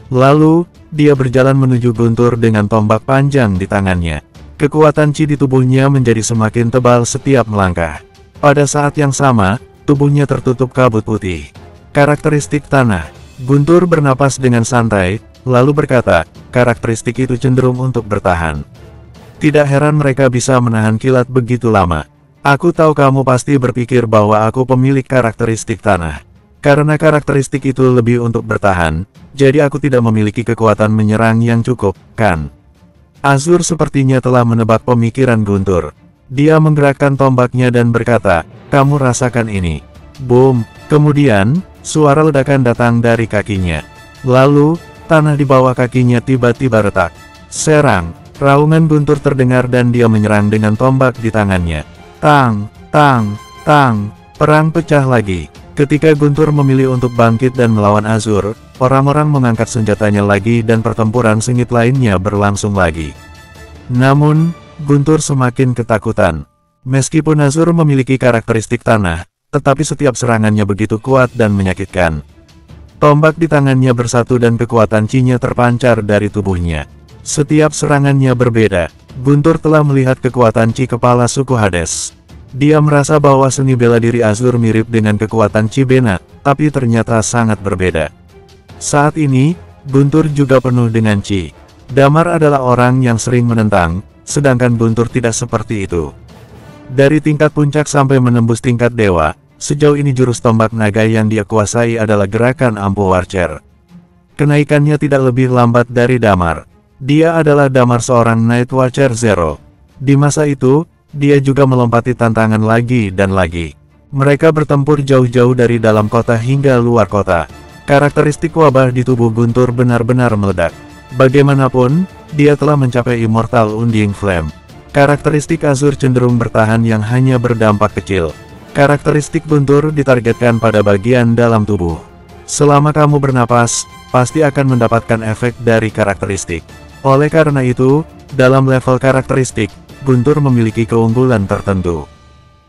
Lalu, dia berjalan menuju Guntur dengan tombak panjang di tangannya. Kekuatan Qi di tubuhnya menjadi semakin tebal setiap melangkah. Pada saat yang sama, tubuhnya tertutup kabut putih. Karakteristik tanah. Guntur bernapas dengan santai, lalu berkata, karakteristik itu cenderung untuk bertahan. Tidak heran mereka bisa menahan kilat begitu lama. Aku tahu kamu pasti berpikir bahwa aku pemilik karakteristik tanah. Karena karakteristik itu lebih untuk bertahan, jadi aku tidak memiliki kekuatan menyerang yang cukup, kan? Azur sepertinya telah menebak pemikiran Guntur. Dia menggerakkan tombaknya dan berkata, kamu rasakan ini. Boom! Kemudian, suara ledakan datang dari kakinya. Lalu, tanah di bawah kakinya tiba-tiba retak. Serang! Raungan Guntur terdengar dan dia menyerang dengan tombak di tangannya. Tang! Tang! Tang! Perang pecah lagi. Ketika Guntur memilih untuk bangkit dan melawan Azur, orang-orang mengangkat senjatanya lagi dan pertempuran sengit lainnya berlangsung lagi. Namun, Guntur semakin ketakutan. Meskipun Azur memiliki karakteristik tanah, tetapi setiap serangannya begitu kuat dan menyakitkan. Tombak di tangannya bersatu dan kekuatan Qi-nya terpancar dari tubuhnya. Setiap serangannya berbeda. Guntur telah melihat kekuatan Qi kepala suku Hades. Dia merasa bahwa seni bela diri Azur mirip dengan kekuatan Qi Bena, tapi ternyata sangat berbeda. Saat ini, Guntur juga penuh dengan Qi. Damar adalah orang yang sering menentang, sedangkan Guntur tidak seperti itu. Dari tingkat puncak sampai menembus tingkat dewa, sejauh ini jurus tombak naga yang dia kuasai adalah gerakan Ampu Warcher. Kenaikannya tidak lebih lambat dari Damar. Dia adalah Damar seorang Night Watcher Zero. Di masa itu, dia juga melompati tantangan lagi dan lagi. Mereka bertempur jauh-jauh dari dalam kota hingga luar kota. Karakteristik wabah di tubuh Guntur benar-benar meledak. Bagaimanapun, dia telah mencapai Immortal Undying Flame. Karakteristik Azur cenderung bertahan yang hanya berdampak kecil. Karakteristik Guntur ditargetkan pada bagian dalam tubuh. Selama kamu bernapas, pasti akan mendapatkan efek dari karakteristik. Oleh karena itu, dalam level karakteristik, Guntur memiliki keunggulan tertentu.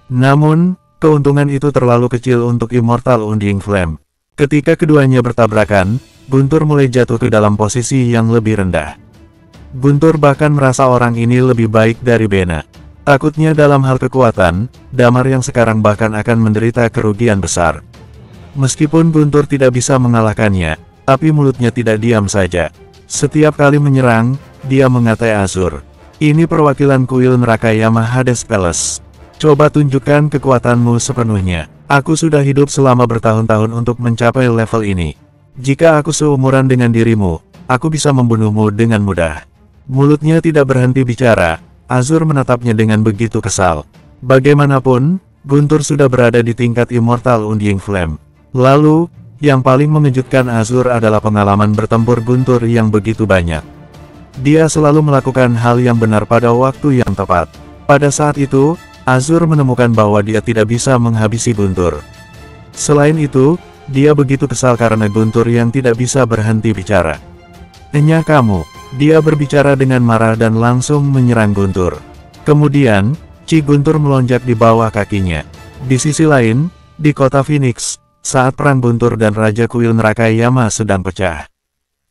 Namun, keuntungan itu terlalu kecil untuk Immortal Undying Flame. Ketika keduanya bertabrakan, Guntur mulai jatuh ke dalam posisi yang lebih rendah. Guntur bahkan merasa orang ini lebih baik dari Bena. Takutnya dalam hal kekuatan, Damar yang sekarang bahkan akan menderita kerugian besar. Meskipun Guntur tidak bisa mengalahkannya, tapi mulutnya tidak diam saja. Setiap kali menyerang, dia mengatai Azur. Ini perwakilan kuil Nerakayama Hades Palace. Coba tunjukkan kekuatanmu sepenuhnya. Aku sudah hidup selama bertahun-tahun untuk mencapai level ini. Jika aku seumuran dengan dirimu, aku bisa membunuhmu dengan mudah. Mulutnya tidak berhenti bicara. Azur menatapnya dengan begitu kesal. Bagaimanapun, Guntur sudah berada di tingkat Immortal Undying Flame. Lalu, yang paling mengejutkan Azur adalah pengalaman bertempur Guntur yang begitu banyak. Dia selalu melakukan hal yang benar pada waktu yang tepat. Pada saat itu, Azur menemukan bahwa dia tidak bisa menghabisi Guntur. Selain itu, dia begitu kesal karena Guntur yang tidak bisa berhenti bicara. Hanya kamu, dia berbicara dengan marah dan langsung menyerang Guntur. Kemudian, Qi Guntur melonjak di bawah kakinya. Di sisi lain, di kota Phoenix, saat perang Guntur dan Raja Kuil Nerakayama sedang pecah.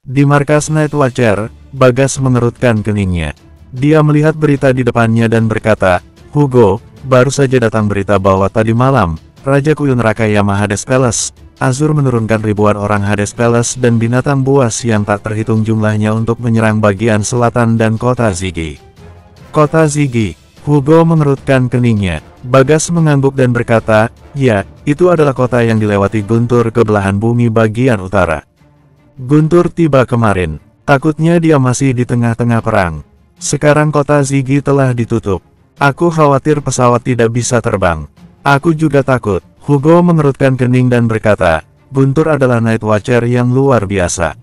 Di markas Night Watcher, Bagas mengerutkan keningnya. Dia melihat berita di depannya dan berkata, Hugo, baru saja datang berita bahwa tadi malam, Raja Kuil Nerakayama Hades Palace, Azur menurunkan ribuan orang Hades Palace dan binatang buas yang tak terhitung jumlahnya untuk menyerang bagian selatan dan kota Ziggy. Kota Ziggy, Hugo mengerutkan keningnya. Bagas mengangguk dan berkata, ya, itu adalah kota yang dilewati Guntur ke belahan bumi bagian utara. Guntur tiba kemarin. Takutnya dia masih di tengah-tengah perang. Sekarang kota Ziggy telah ditutup. Aku khawatir pesawat tidak bisa terbang. Aku juga takut. Hugo mengerutkan kening dan berkata, Guntur adalah Night Watcher yang luar biasa.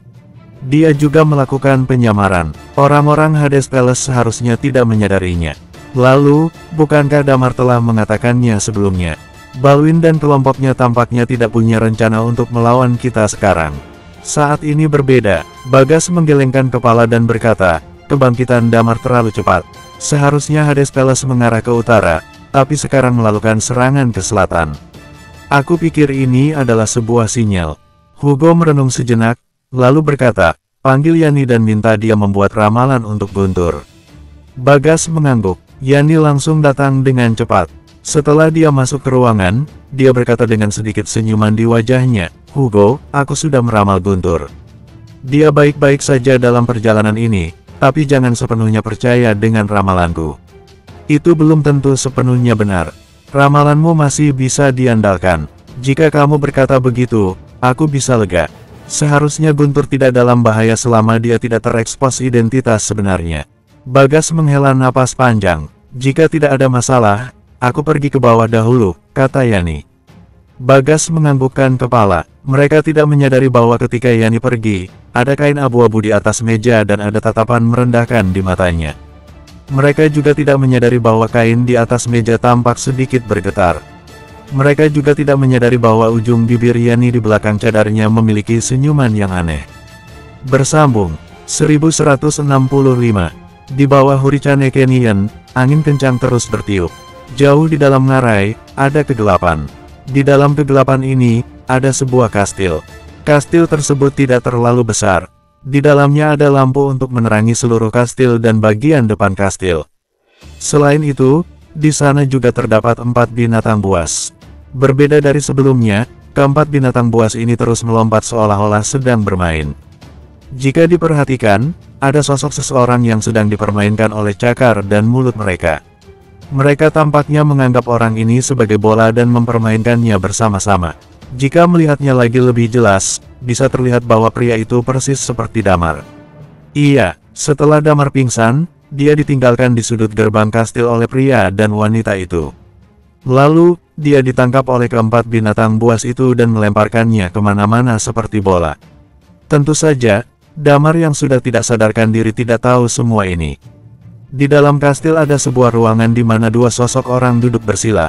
Dia juga melakukan penyamaran. Orang-orang Hades Palace seharusnya tidak menyadarinya. Lalu, bukankah Damar telah mengatakannya sebelumnya? Balwin dan kelompoknya tampaknya tidak punya rencana untuk melawan kita sekarang. Saat ini berbeda. Bagas menggelengkan kepala dan berkata, kebangkitan Damar terlalu cepat. Seharusnya Hades Palace mengarah ke utara, tapi sekarang melakukan serangan ke selatan. Aku pikir ini adalah sebuah sinyal. Hugo merenung sejenak, lalu berkata, panggil Yani dan minta dia membuat ramalan untuk Guntur. Bagas mengangguk. Yani langsung datang dengan cepat. Setelah dia masuk ke ruangan, dia berkata dengan sedikit senyuman di wajahnya, Hugo, aku sudah meramal Guntur. Dia baik-baik saja dalam perjalanan ini, tapi jangan sepenuhnya percaya dengan ramalanku. Itu belum tentu sepenuhnya benar. Ramalanmu masih bisa diandalkan. Jika kamu berkata begitu, aku bisa lega. Seharusnya Guntur tidak dalam bahaya selama dia tidak terekspos identitas sebenarnya. Bagas menghela napas panjang. Jika tidak ada masalah, aku pergi ke bawah dahulu, kata Yani. Bagas menganggukkan kepala. Mereka tidak menyadari bahwa ketika Yani pergi, ada kain abu-abu di atas meja dan ada tatapan merendahkan di matanya. Mereka juga tidak menyadari bahwa kain di atas meja tampak sedikit bergetar. Mereka juga tidak menyadari bahwa ujung bibir Yani di belakang cadarnya memiliki senyuman yang aneh. Bersambung 1165. Di bawah Hurricane Canyon, angin kencang terus bertiup. Jauh di dalam ngarai, ada kegelapan. Di dalam kegelapan ini, ada sebuah kastil. Kastil tersebut tidak terlalu besar. Di dalamnya ada lampu untuk menerangi seluruh kastil dan bagian depan kastil. Selain itu, di sana juga terdapat 4 binatang buas. Berbeda dari sebelumnya, keempat binatang buas ini terus melompat seolah-olah sedang bermain. Jika diperhatikan, ada sosok seseorang yang sedang dipermainkan oleh cakar dan mulut mereka. Mereka tampaknya menganggap orang ini sebagai bola dan mempermainkannya bersama-sama. Jika melihatnya lagi lebih jelas, bisa terlihat bahwa pria itu persis seperti Damar. Iya, setelah Damar pingsan, dia ditinggalkan di sudut gerbang kastil oleh pria dan wanita itu. Lalu, dia ditangkap oleh keempat binatang buas itu dan melemparkannya kemana-mana seperti bola. Tentu saja, Damar yang sudah tidak sadarkan diri tidak tahu semua ini. Di dalam kastil ada sebuah ruangan di mana 2 sosok orang duduk bersila.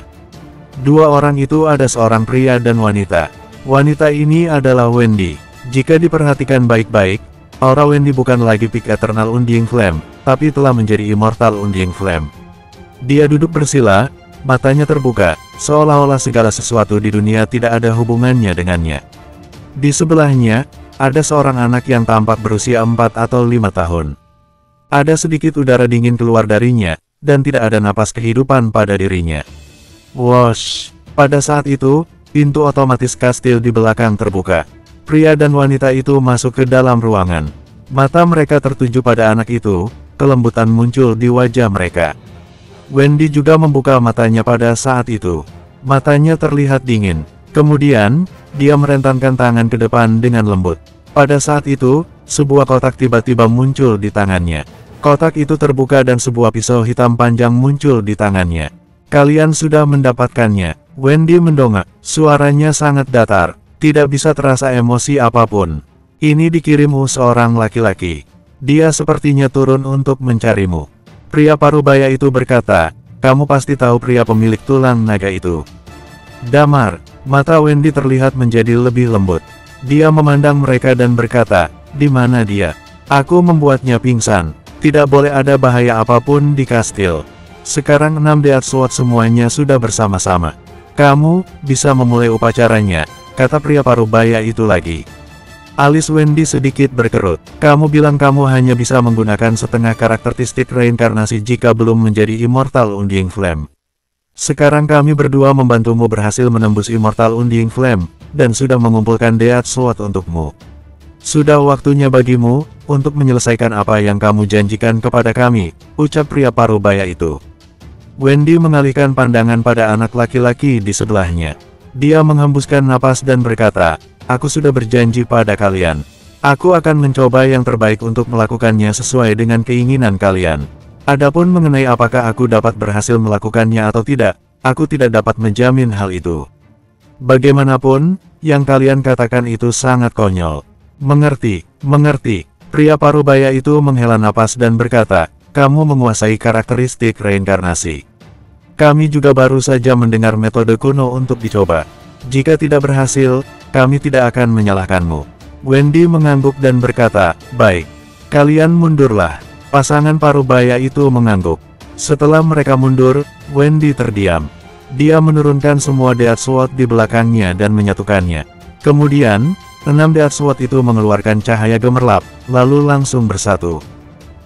2 orang itu ada seorang pria dan wanita. Wanita ini adalah Wendy. Jika diperhatikan baik-baik, aura Wendy bukan lagi Peak Eternal Undying Flame, tapi telah menjadi Immortal Undying Flame. Dia duduk bersila, matanya terbuka, seolah-olah segala sesuatu di dunia tidak ada hubungannya dengannya. Di sebelahnya, ada seorang anak yang tampak berusia 4 atau 5 tahun. Ada sedikit udara dingin keluar darinya, dan tidak ada napas kehidupan pada dirinya. Wosh! Pada saat itu, pintu otomatis kastil di belakang terbuka. Pria dan wanita itu masuk ke dalam ruangan. Mata mereka tertuju pada anak itu, kelembutan muncul di wajah mereka. Wendy juga membuka matanya pada saat itu. Matanya terlihat dingin. Kemudian, dia merentankan tangan ke depan dengan lembut. Pada saat itu, sebuah kotak tiba-tiba muncul di tangannya. Kotak itu terbuka dan sebuah pisau hitam panjang muncul di tangannya. Kalian sudah mendapatkannya. Wendy mendongak. Suaranya sangat datar. Tidak bisa terasa emosi apapun. Ini dikirimmu seorang laki-laki. Dia sepertinya turun untuk mencarimu. Pria parubaya itu berkata, kamu pasti tahu pria pemilik tulang naga itu. Damar. Mata Wendy terlihat menjadi lebih lembut. Dia memandang mereka dan berkata, di mana dia? Aku membuatnya pingsan. Tidak boleh ada bahaya apapun di kastil. Sekarang 6 Death Sword semuanya sudah bersama-sama. Kamu bisa memulai upacaranya, kata pria parubaya itu lagi. Alis Wendy sedikit berkerut. Kamu bilang kamu hanya bisa menggunakan setengah karakteristik reinkarnasi jika belum menjadi Immortal Undying Flame. Sekarang kami berdua membantumu berhasil menembus Immortal Undying Flame, dan sudah mengumpulkan Death Sword untukmu. Sudah waktunya bagimu, untuk menyelesaikan apa yang kamu janjikan kepada kami, ucap pria parubaya itu. Wendy mengalihkan pandangan pada anak laki-laki di sebelahnya. Dia menghembuskan napas dan berkata, aku sudah berjanji pada kalian. Aku akan mencoba yang terbaik untuk melakukannya sesuai dengan keinginan kalian. Adapun mengenai apakah aku dapat berhasil melakukannya atau tidak, aku tidak dapat menjamin hal itu. Bagaimanapun, yang kalian katakan itu sangat konyol. Mengerti, mengerti. Pria parubaya itu menghela napas dan berkata, kamu menguasai karakteristik reinkarnasi. Kami juga baru saja mendengar metode kuno untuk dicoba. Jika tidak berhasil, kami tidak akan menyalahkanmu. Wendy mengangguk dan berkata, baik. Kalian mundurlah. Pasangan parubaya itu mengangguk. Setelah mereka mundur, Wendy terdiam. Dia menurunkan semua Death Sword di belakangnya dan menyatukannya. Kemudian, 6 Death Sword itu mengeluarkan cahaya gemerlap, lalu langsung bersatu.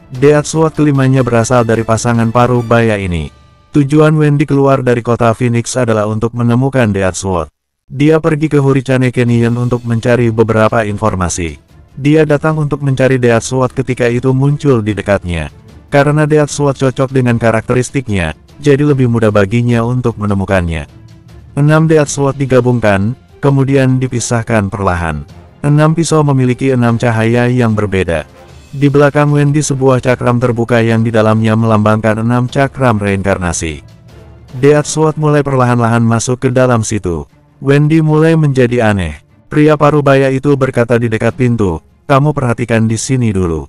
Death Sword kelimanya berasal dari pasangan paruh baya ini. Tujuan Wendy keluar dari kota Phoenix adalah untuk menemukan Death Sword. Dia pergi ke Hurricane Canyon untuk mencari beberapa informasi. Dia datang untuk mencari Death Sword ketika itu muncul di dekatnya. Karena Death Sword cocok dengan karakteristiknya, jadi lebih mudah baginya untuk menemukannya. 6 Death Sword digabungkan, kemudian dipisahkan perlahan. 6 pisau memiliki 6 cahaya yang berbeda. Di belakang Wendy sebuah cakram terbuka yang di dalamnya melambangkan 6 cakram reinkarnasi. Death Sword mulai perlahan-lahan masuk ke dalam situ. Wendy mulai menjadi aneh. Pria parubaya itu berkata di dekat pintu, "Kamu perhatikan di sini dulu.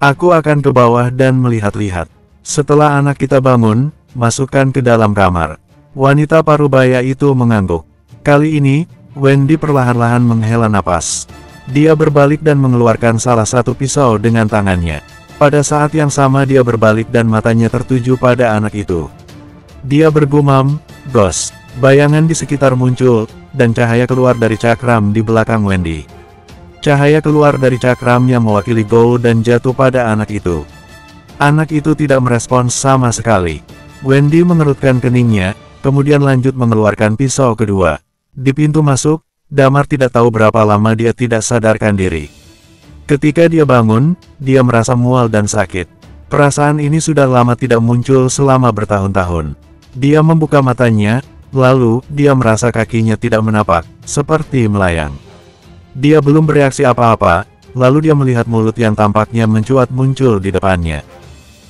Aku akan ke bawah dan melihat-lihat. Setelah anak kita bangun, masukkan ke dalam kamar." Wanita parubaya itu mengangguk. Kali ini, Wendy perlahan-lahan menghela napas. Dia berbalik dan mengeluarkan salah satu pisau dengan tangannya. Pada saat yang sama dia berbalik dan matanya tertuju pada anak itu. Dia bergumam, "Ghost." Bayangan di sekitar muncul, dan cahaya keluar dari cakram di belakang Wendy. Cahaya keluar dari cakram yang mewakili Gold dan jatuh pada anak itu. Anak itu tidak merespons sama sekali. Wendy mengerutkan keningnya, kemudian lanjut mengeluarkan pisau kedua. Di pintu masuk, Damar tidak tahu berapa lama dia tidak sadarkan diri. Ketika dia bangun, dia merasa mual dan sakit. Perasaan ini sudah lama tidak muncul selama bertahun-tahun. Dia membuka matanya, lalu dia merasa kakinya tidak menapak, seperti melayang. Dia belum bereaksi apa-apa, lalu dia melihat mulut yang tampaknya mencuat muncul di depannya.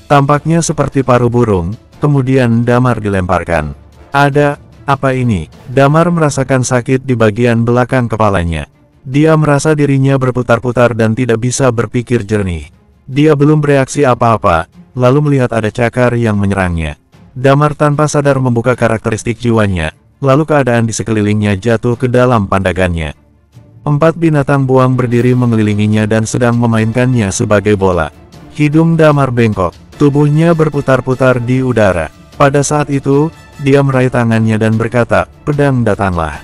Tampaknya seperti paruh burung, kemudian Damar dilemparkan. "Ada apa ini?" Damar merasakan sakit di bagian belakang kepalanya. Dia merasa dirinya berputar-putar dan tidak bisa berpikir jernih. Dia belum bereaksi apa-apa, lalu melihat ada cakar yang menyerangnya. Damar tanpa sadar membuka karakteristik jiwanya, lalu keadaan di sekelilingnya jatuh ke dalam pandangannya. 4 binatang buang berdiri mengelilinginya dan sedang memainkannya sebagai bola. Hidung Damar bengkok, tubuhnya berputar-putar di udara. Pada saat itu, dia meraih tangannya dan berkata, "Pedang datanglah."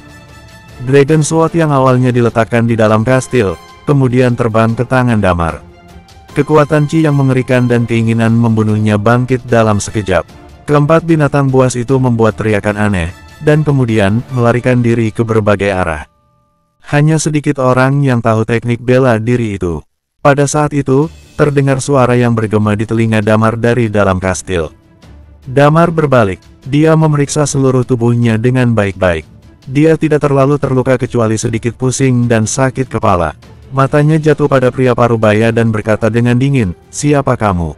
Dragon Sword yang awalnya diletakkan di dalam kastil, kemudian terbang ke tangan Damar. Kekuatan Chi yang mengerikan dan keinginan membunuhnya bangkit dalam sekejap. Keempat binatang buas itu membuat teriakan aneh, dan kemudian melarikan diri ke berbagai arah. Hanya sedikit orang yang tahu teknik bela diri itu. Pada saat itu, terdengar suara yang bergema di telinga Damar dari dalam kastil. Damar berbalik, dia memeriksa seluruh tubuhnya dengan baik-baik. Dia tidak terlalu terluka kecuali sedikit pusing dan sakit kepala. Matanya jatuh pada pria parubaya dan berkata dengan dingin, "Siapa kamu?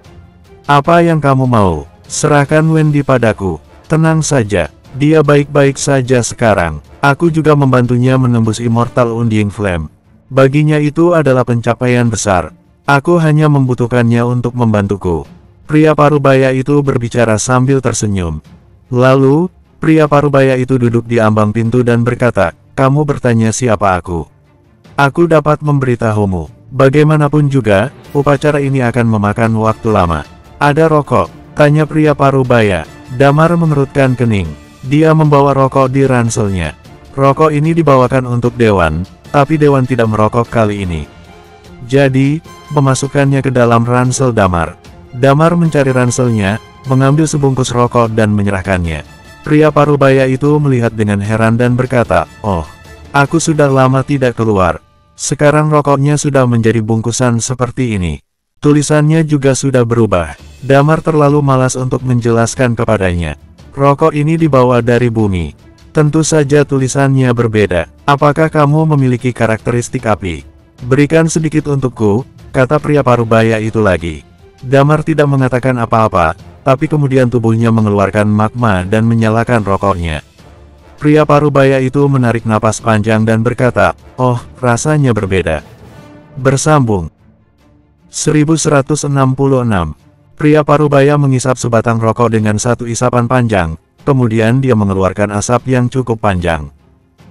Apa yang kamu mau? Serahkan Wendy padaku." "Tenang saja, dia baik-baik saja sekarang. Aku juga membantunya menembus Immortal Undying Flame. Baginya itu adalah pencapaian besar. Aku hanya membutuhkannya untuk membantuku." Pria parubaya itu berbicara sambil tersenyum. Lalu, pria parubaya itu duduk di ambang pintu dan berkata, "Kamu bertanya siapa aku? Aku dapat memberitahumu. Bagaimanapun juga, upacara ini akan memakan waktu lama." "Ada rokok?" tanya pria parubaya. Damar mengerutkan kening. Dia membawa rokok di ranselnya. Rokok ini dibawakan untuk Dewan, tapi Dewan tidak merokok kali ini. Jadi, memasukkannya ke dalam ransel Damar. Damar mencari ranselnya, mengambil sebungkus rokok dan menyerahkannya. Pria parubaya itu melihat dengan heran dan berkata, "Oh, aku sudah lama tidak keluar. Sekarang rokoknya sudah menjadi bungkusan seperti ini. Tulisannya juga sudah berubah." Damar terlalu malas untuk menjelaskan kepadanya. "Rokok ini dibawa dari bumi. Tentu saja tulisannya berbeda. Apakah kamu memiliki karakteristik api? Berikan sedikit untukku," kata pria parubaya itu lagi. Damar tidak mengatakan apa-apa, tapi kemudian tubuhnya mengeluarkan magma dan menyalakan rokoknya. Pria parubaya itu menarik napas panjang dan berkata, "Oh, rasanya berbeda." Bersambung 1166. Pria parubaya mengisap sebatang rokok dengan satu isapan panjang. Kemudian dia mengeluarkan asap yang cukup panjang.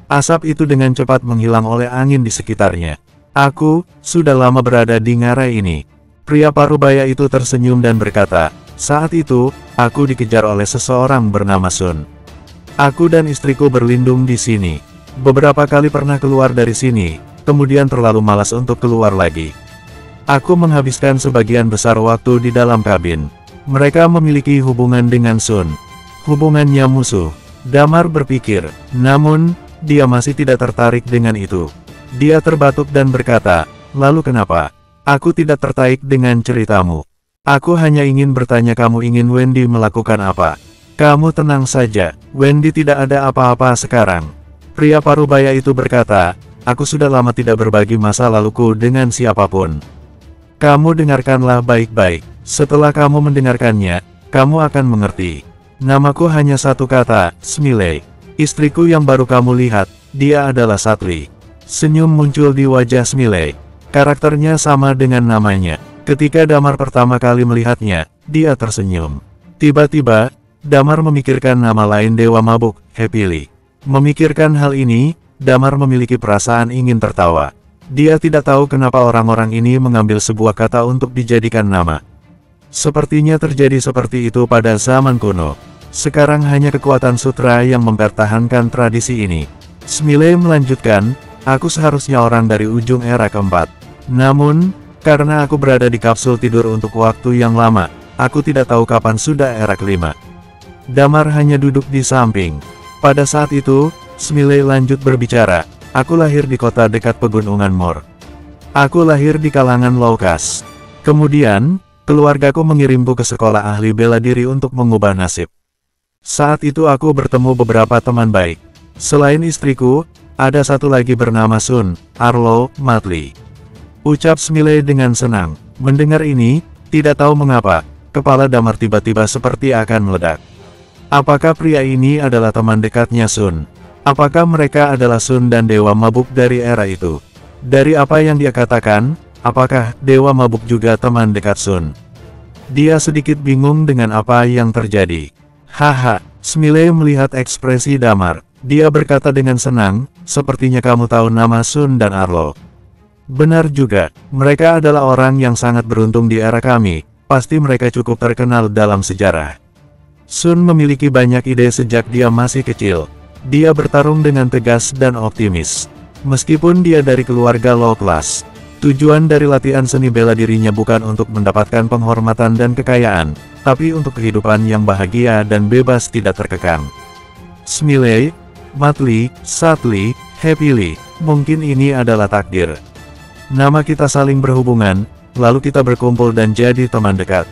Asap itu dengan cepat menghilang oleh angin di sekitarnya. "Aku sudah lama berada di ngarai ini." Pria parubaya itu tersenyum dan berkata, Saat itu, aku dikejar oleh seseorang bernama Sun. Aku dan istriku berlindung di sini. Beberapa kali pernah keluar dari sini, kemudian terlalu malas untuk keluar lagi. Aku menghabiskan sebagian besar waktu di dalam kabin. Mereka memiliki hubungan dengan Sun. Hubungannya musuh. Damar berpikir, namun, dia masih tidak tertarik dengan itu. Dia terbatuk dan berkata, "Lalu kenapa? Aku tidak tertarik dengan ceritamu. Aku hanya ingin bertanya kamu ingin Wendy melakukan apa?" "Kamu tenang saja, Wendy tidak ada apa-apa sekarang." Pria parubaya itu berkata, "Aku sudah lama tidak berbagi masa laluku dengan siapapun. Kamu dengarkanlah baik-baik. Setelah kamu mendengarkannya, kamu akan mengerti. Namaku hanya satu kata, Smiley. Istriku yang baru kamu lihat, dia adalah Satli." Senyum muncul di wajah Smiley. Karakternya sama dengan namanya. Ketika Damar pertama kali melihatnya, dia tersenyum. Tiba-tiba, Damar memikirkan nama lain Dewa Mabuk, Happily. Memikirkan hal ini, Damar memiliki perasaan ingin tertawa. Dia tidak tahu kenapa orang-orang ini mengambil sebuah kata untuk dijadikan nama. Sepertinya terjadi seperti itu pada zaman kuno. Sekarang hanya kekuatan sutra yang mempertahankan tradisi ini. Smiley melanjutkan, "Aku seharusnya orang dari ujung era keempat. Namun, karena aku berada di kapsul tidur untuk waktu yang lama, aku tidak tahu kapan sudah era kelima." Damar hanya duduk di samping. Pada saat itu, Smiley lanjut berbicara, "Aku lahir di kota dekat pegunungan Mor. Aku lahir di kalangan Laukas. Kemudian, keluargaku mengirimku ke sekolah ahli bela diri untuk mengubah nasib. Saat itu aku bertemu beberapa teman baik. Selain istriku, ada satu lagi bernama Sun, Arlo, Matli." Ucap Smiley dengan senang. Mendengar ini, tidak tahu mengapa, kepala Damar tiba-tiba seperti akan meledak. Apakah pria ini adalah teman dekatnya Sun? Apakah mereka adalah Sun dan Dewa Mabuk dari era itu? Dari apa yang dia katakan, apakah Dewa Mabuk juga teman dekat Sun? Dia sedikit bingung dengan apa yang terjadi. Haha, Smiley melihat ekspresi Damar. Dia berkata dengan senang, "Sepertinya kamu tahu nama Sun dan Arlo." Benar juga, mereka adalah orang yang sangat beruntung di era kami, pasti mereka cukup terkenal dalam sejarah. Sun memiliki banyak ide sejak dia masih kecil. Dia bertarung dengan tegas dan optimis. Meskipun dia dari keluarga low class, tujuan dari latihan seni bela dirinya bukan untuk mendapatkan penghormatan dan kekayaan, tapi untuk kehidupan yang bahagia dan bebas tidak terkekang. Smiley, Matli, Satli, Happily, mungkin ini adalah takdir. Nama kita saling berhubungan, lalu kita berkumpul dan jadi teman dekat.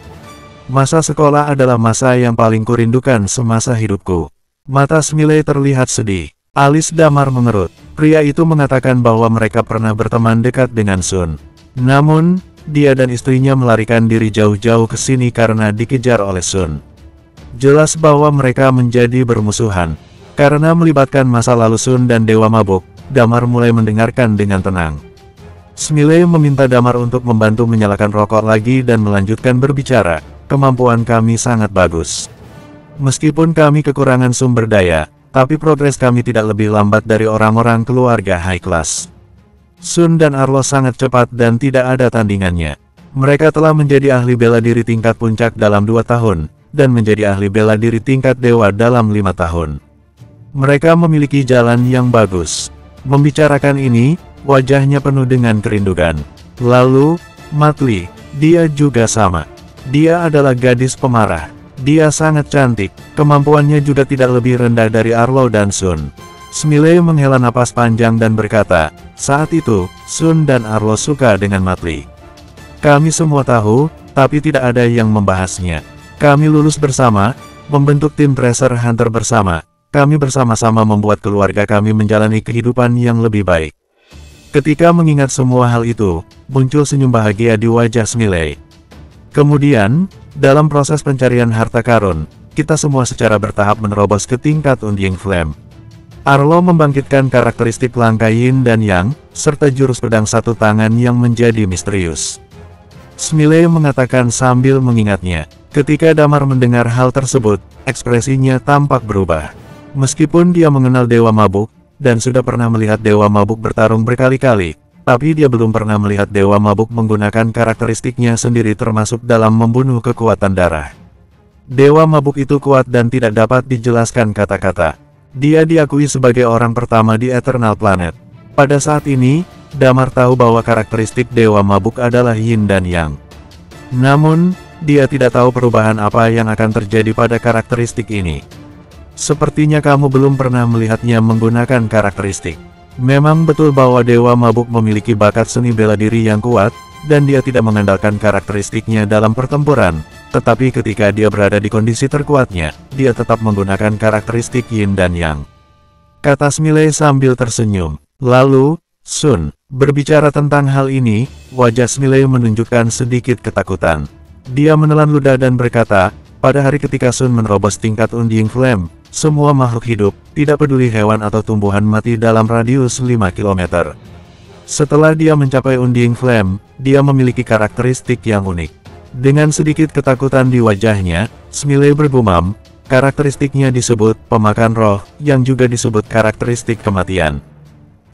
Masa sekolah adalah masa yang paling kurindukan semasa hidupku. Mata Smiley terlihat sedih. Alis Damar mengerut. Pria itu mengatakan bahwa mereka pernah berteman dekat dengan Sun. Namun, dia dan istrinya melarikan diri jauh-jauh ke sini karena dikejar oleh Sun. Jelas bahwa mereka menjadi bermusuhan. Karena melibatkan masa lalu Sun dan Dewa Mabuk, Damar mulai mendengarkan dengan tenang. Smiley meminta Damar untuk membantu menyalakan rokok lagi dan melanjutkan berbicara, "Kemampuan kami sangat bagus. Meskipun kami kekurangan sumber daya, tapi progres kami tidak lebih lambat dari orang-orang keluarga high class. Sun dan Arlo sangat cepat dan tidak ada tandingannya. Mereka telah menjadi ahli bela diri tingkat puncak dalam 2 tahun, dan menjadi ahli bela diri tingkat dewa dalam 5 tahun. Mereka memiliki jalan yang bagus." Membicarakan ini, wajahnya penuh dengan kerinduan. Lalu, Matli, dia juga sama. Dia adalah gadis pemarah. Dia sangat cantik, kemampuannya juga tidak lebih rendah dari Arlo dan Sun. Smiley menghela napas panjang dan berkata, "Saat itu, Sun dan Arlo suka dengan Matli. Kami semua tahu, tapi tidak ada yang membahasnya. Kami lulus bersama, membentuk tim treasure hunter bersama. Kami bersama-sama membuat keluarga kami menjalani kehidupan yang lebih baik." Ketika mengingat semua hal itu, muncul senyum bahagia di wajah Smiley. Kemudian, dalam proses pencarian harta karun, kita semua secara bertahap menerobos ke tingkat Undying Flame. Arlo membangkitkan karakteristik langka Yin dan Yang, serta jurus pedang satu tangan yang menjadi misterius. Smiley mengatakan sambil mengingatnya. Ketika Damar mendengar hal tersebut, ekspresinya tampak berubah. Meskipun dia mengenal Dewa Mabuk, dan sudah pernah melihat Dewa Mabuk bertarung berkali-kali, tapi dia belum pernah melihat Dewa Mabuk menggunakan karakteristiknya sendiri termasuk dalam membunuh kekuatan darah. Dewa mabuk itu kuat dan tidak dapat dijelaskan kata-kata. Dia diakui sebagai orang pertama di Eternal Planet. Pada saat ini, Damar tahu bahwa karakteristik Dewa Mabuk adalah Yin dan Yang. Namun, dia tidak tahu perubahan apa yang akan terjadi pada karakteristik ini. Sepertinya kamu belum pernah melihatnya menggunakan karakteristik. Memang betul bahwa Dewa Mabuk memiliki bakat seni bela diri yang kuat, dan dia tidak mengandalkan karakteristiknya dalam pertempuran. Tetapi ketika dia berada di kondisi terkuatnya, dia tetap menggunakan karakteristik Yin dan Yang. Kata Smiley sambil tersenyum. Lalu, Sun berbicara tentang hal ini, wajah Smiley menunjukkan sedikit ketakutan. Dia menelan ludah dan berkata, pada hari ketika Sun menerobos tingkat Undying Flame, semua makhluk hidup, tidak peduli hewan atau tumbuhan mati dalam radius 5 km. Setelah dia mencapai Undying Flame, dia memiliki karakteristik yang unik. Dengan sedikit ketakutan di wajahnya, Smiley bergumam, karakteristiknya disebut pemakan roh, yang juga disebut karakteristik kematian.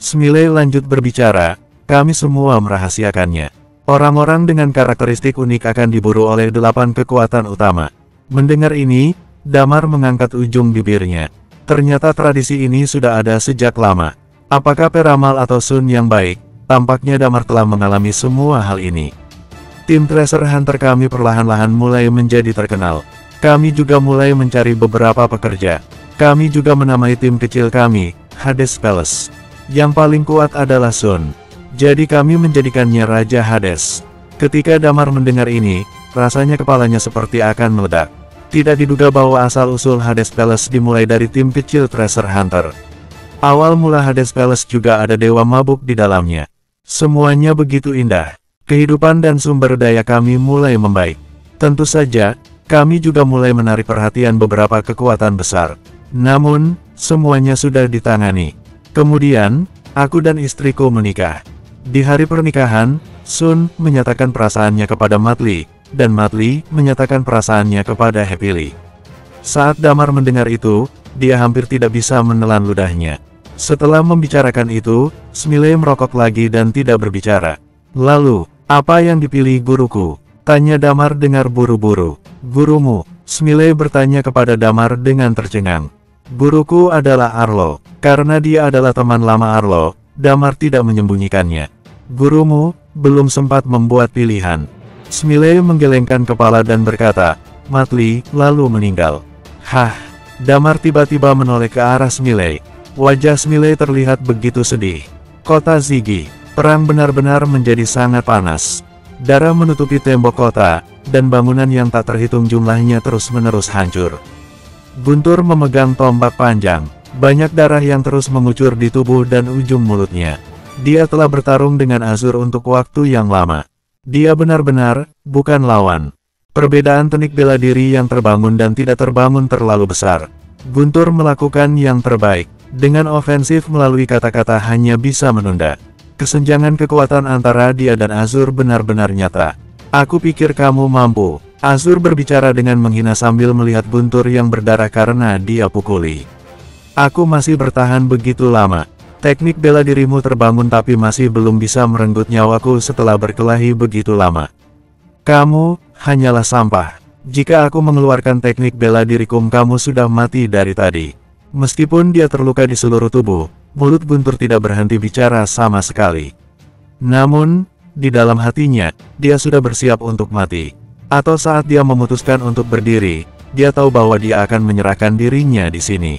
Smiley lanjut berbicara, kami semua merahasiakannya. Orang-orang dengan karakteristik unik akan diburu oleh 8 kekuatan utama. Mendengar ini, Damar mengangkat ujung bibirnya. Ternyata tradisi ini sudah ada sejak lama. Apakah peramal atau Sun yang baik? Tampaknya Damar telah mengalami semua hal ini. Tim Treasure Hunter kami perlahan-lahan mulai menjadi terkenal. Kami juga mulai mencari beberapa pekerja. Kami juga menamai tim kecil kami, Hades Palace. Yang paling kuat adalah Sun. Jadi kami menjadikannya Raja Hades. Ketika Damar mendengar ini, rasanya kepalanya seperti akan meledak. Tidak diduga bahwa asal-usul Hades Palace dimulai dari tim kecil Treasure Hunter. Awal mula Hades Palace juga ada Dewa Mabuk di dalamnya. Semuanya begitu indah. Kehidupan dan sumber daya kami mulai membaik. Tentu saja, kami juga mulai menarik perhatian beberapa kekuatan besar. Namun, semuanya sudah ditangani. Kemudian, aku dan istriku menikah. Di hari pernikahan, Sun menyatakan perasaannya kepada Matli, dan Matli menyatakan perasaannya kepada Happily. Saat Damar mendengar itu, dia hampir tidak bisa menelan ludahnya. Setelah membicarakan itu, Smiley merokok lagi dan tidak berbicara. Lalu, apa yang dipilih guruku? Tanya Damar dengar buru-buru. Gurumu? Smiley bertanya kepada Damar dengan tercengang. Guruku adalah Arlo. Karena dia adalah teman lama Arlo, Damar tidak menyembunyikannya. Gurumu belum sempat membuat pilihan. Smiley menggelengkan kepala dan berkata, Matli lalu meninggal. Hah? Damar tiba-tiba menoleh ke arah Smiley. Wajah Smiley terlihat begitu sedih. Kota Ziggy. Perang benar-benar menjadi sangat panas. Darah menutupi tembok kota, dan bangunan yang tak terhitung jumlahnya terus-menerus hancur. Guntur memegang tombak panjang. Banyak darah yang terus mengucur di tubuh dan ujung mulutnya. Dia telah bertarung dengan Azur untuk waktu yang lama. Dia benar-benar bukan lawan. Perbedaan teknik bela diri yang terbangun dan tidak terbangun terlalu besar. Guntur melakukan yang terbaik. Dengan ofensif melalui kata-kata hanya bisa menunda. Kesenjangan kekuatan antara dia dan Azur benar-benar nyata. Aku pikir kamu mampu. Azur berbicara dengan menghina sambil melihat Guntur yang berdarah karena dia pukuli. Aku masih bertahan begitu lama. Teknik bela dirimu terbangun tapi masih belum bisa merenggut nyawaku setelah berkelahi begitu lama. Kamu hanyalah sampah. Jika aku mengeluarkan teknik bela diriku, kamu sudah mati dari tadi. Meskipun dia terluka di seluruh tubuh, mulut Guntur tidak berhenti bicara sama sekali. Namun, di dalam hatinya, dia sudah bersiap untuk mati. Atau saat dia memutuskan untuk berdiri, dia tahu bahwa dia akan menyerahkan dirinya di sini.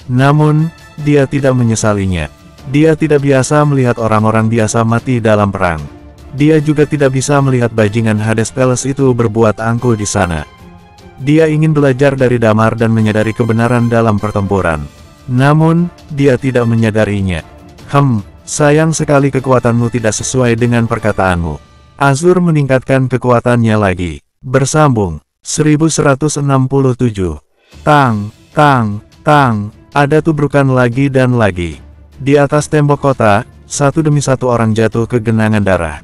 Namun, dia tidak menyesalinya. Dia tidak biasa melihat orang-orang biasa mati dalam perang. Dia juga tidak bisa melihat bajingan Hades Palace itu berbuat angkuh di sana. Dia ingin belajar dari Damar dan menyadari kebenaran dalam pertempuran. Namun, dia tidak menyadarinya. Sayang sekali kekuatanmu tidak sesuai dengan perkataanmu. Azur meningkatkan kekuatannya lagi. Bersambung. 1167. Tang, tang, tang. Ada tubrukan lagi dan lagi. Di atas tembok kota, satu demi satu orang jatuh ke genangan darah.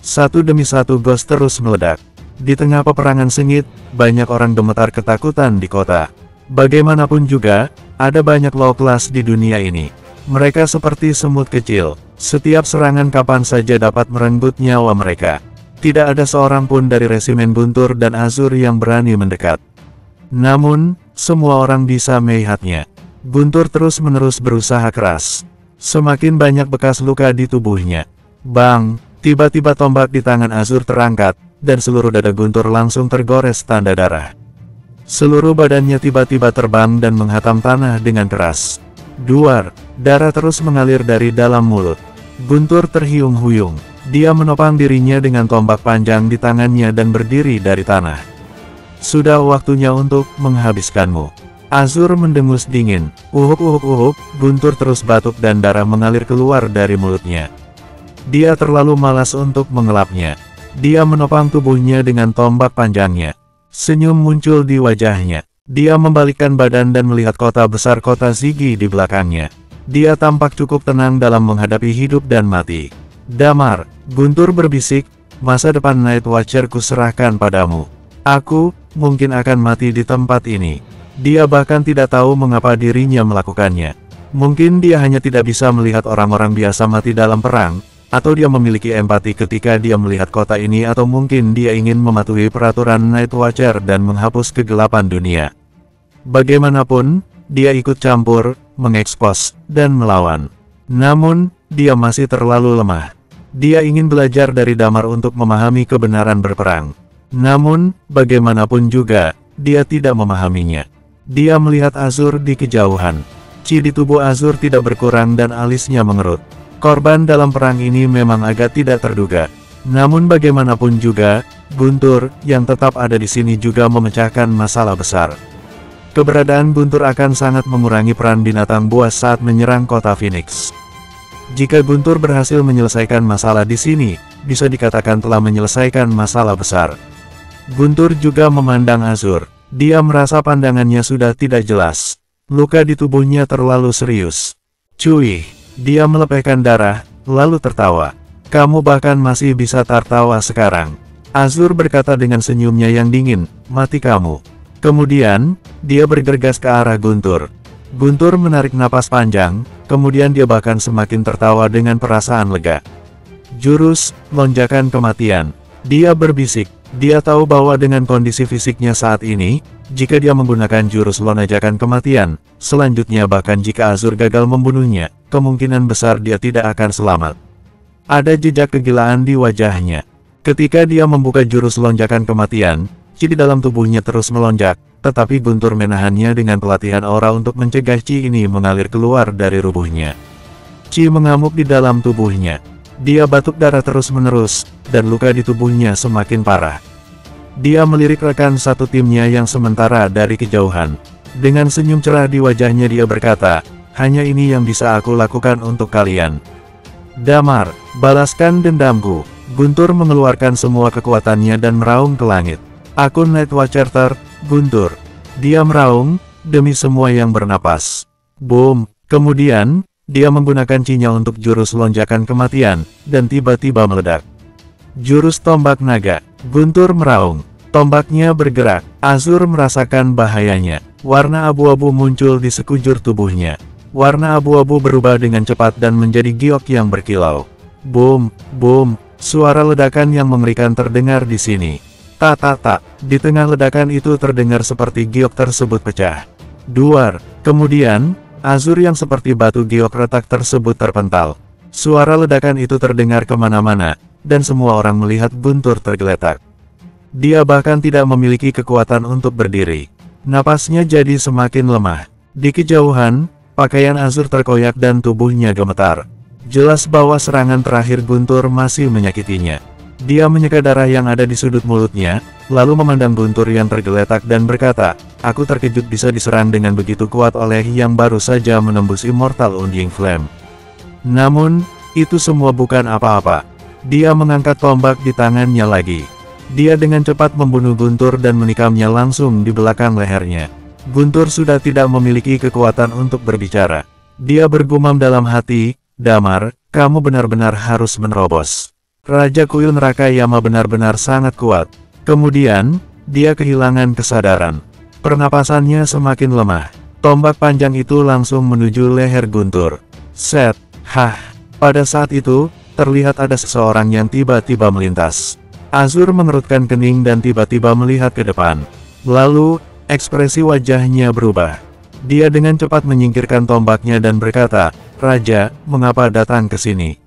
Satu demi satu ghost terus meledak. Di tengah peperangan sengit, banyak orang gemetar ketakutan di kota. Bagaimanapun juga, ada banyak low class di dunia ini. Mereka seperti semut kecil. Setiap serangan kapan saja dapat merenggut nyawa mereka. Tidak ada seorang pun dari resimen Guntur dan Azur yang berani mendekat. Namun, semua orang bisa melihatnya. Guntur terus-menerus berusaha keras. Semakin banyak bekas luka di tubuhnya. Bang! Tiba-tiba tombak di tangan Azur terangkat, dan seluruh dada Guntur langsung tergores tanda darah. Seluruh badannya tiba-tiba terbang dan menghantam tanah dengan keras. Duar! Darah terus mengalir dari dalam mulut. Guntur terhiung-huyung. Dia menopang dirinya dengan tombak panjang di tangannya dan berdiri dari tanah. Sudah waktunya untuk menghabiskanmu. Azur mendengus dingin. Uhuk. Guntur terus batuk dan darah mengalir keluar dari mulutnya. Dia terlalu malas untuk mengelapnya. Dia menopang tubuhnya dengan tombak panjangnya. Senyum muncul di wajahnya. Dia membalikkan badan dan melihat kota besar kota Ziggy di belakangnya. Dia tampak cukup tenang dalam menghadapi hidup dan mati. Damar! Guntur berbisik, masa depan Night Watcher kuserahkan padamu. Aku, mungkin akan mati di tempat ini. Dia bahkan tidak tahu mengapa dirinya melakukannya. Mungkin dia hanya tidak bisa melihat orang-orang biasa mati dalam perang, atau dia memiliki empati ketika dia melihat kota ini, atau mungkin dia ingin mematuhi peraturan Night Watcher dan menghapus kegelapan dunia. Bagaimanapun, dia ikut campur, mengekspos, dan melawan. Namun, dia masih terlalu lemah. Dia ingin belajar dari Damar untuk memahami kebenaran berperang. Namun, bagaimanapun juga, dia tidak memahaminya. Dia melihat Azur di kejauhan. Chi di tubuh Azur tidak berkurang dan alisnya mengerut. Korban dalam perang ini memang agak tidak terduga. Namun bagaimanapun juga, Guntur, yang tetap ada di sini juga memecahkan masalah besar. Keberadaan Guntur akan sangat mengurangi peran binatang buas saat menyerang kota Phoenix. Jika Guntur berhasil menyelesaikan masalah di sini, bisa dikatakan telah menyelesaikan masalah besar. Guntur juga memandang Azur. Dia merasa pandangannya sudah tidak jelas. Luka di tubuhnya terlalu serius. Cuy! Dia melepehkan darah, lalu tertawa. Kamu bahkan masih bisa tertawa sekarang. Azur berkata dengan senyumnya yang dingin, mati kamu. Kemudian, dia bergegas ke arah Guntur. Guntur menarik napas panjang, kemudian dia bahkan semakin tertawa dengan perasaan lega. Jurus, lonjakan kematian. Dia berbisik, dia tahu bahwa dengan kondisi fisiknya saat ini, jika dia menggunakan jurus lonjakan kematian, selanjutnya bahkan jika Azur gagal membunuhnya, kemungkinan besar dia tidak akan selamat. Ada jejak kegilaan di wajahnya. Ketika dia membuka jurus lonjakan kematian, Chi di dalam tubuhnya terus melonjak, tetapi Guntur menahannya dengan pelatihan aura untuk mencegah Chi ini mengalir keluar dari rubuhnya. Chi mengamuk di dalam tubuhnya. Dia batuk darah terus-menerus, dan luka di tubuhnya semakin parah. Dia melirik rekan satu timnya yang sementara dari kejauhan. Dengan senyum cerah di wajahnya dia berkata, hanya ini yang bisa aku lakukan untuk kalian. Damar, balaskan dendamku. Guntur mengeluarkan semua kekuatannya dan meraung ke langit. Aku Night Watcher, Guntur. Dia meraung, demi semua yang bernapas. Boom! Kemudian, dia menggunakan Chi-nya untuk jurus lonjakan kematian, dan tiba-tiba meledak. Jurus tombak naga. Guntur meraung. Tombaknya bergerak. Azur merasakan bahayanya. Warna abu-abu muncul di sekujur tubuhnya. Warna abu-abu berubah dengan cepat dan menjadi giok yang berkilau. Boom! Boom! Suara ledakan yang mengerikan terdengar di sini. Tak. Di tengah ledakan itu terdengar seperti giok tersebut pecah. Duar. Kemudian, Azur yang seperti batu giok retak tersebut terpental. Suara ledakan itu terdengar kemana-mana, dan semua orang melihat Guntur tergeletak. Dia bahkan tidak memiliki kekuatan untuk berdiri. Napasnya jadi semakin lemah. Di kejauhan, pakaian Azur terkoyak dan tubuhnya gemetar. Jelas bahwa serangan terakhir Guntur masih menyakitinya. Dia menyeka darah yang ada di sudut mulutnya, lalu memandang Guntur yang tergeletak dan berkata, aku terkejut bisa diserang dengan begitu kuat oleh yang baru saja menembus Immortal Undying Flame. Namun, itu semua bukan apa-apa. Dia mengangkat tombak di tangannya lagi. Dia dengan cepat membunuh Guntur dan menikamnya langsung di belakang lehernya. Guntur sudah tidak memiliki kekuatan untuk berbicara. Dia bergumam dalam hati, Damar, kamu benar-benar harus menerobos. Raja Kuil Neraka Yama benar-benar sangat kuat. Kemudian, dia kehilangan kesadaran. Pernapasannya semakin lemah. Tombak panjang itu langsung menuju leher Guntur. Set, pada saat itu, terlihat ada seseorang yang tiba-tiba melintas. Azur mengerutkan kening dan tiba-tiba melihat ke depan. Lalu, Ekspresi wajahnya berubah. Dia dengan cepat menyingkirkan tombaknya dan berkata, "Raja, mengapa datang ke sini?"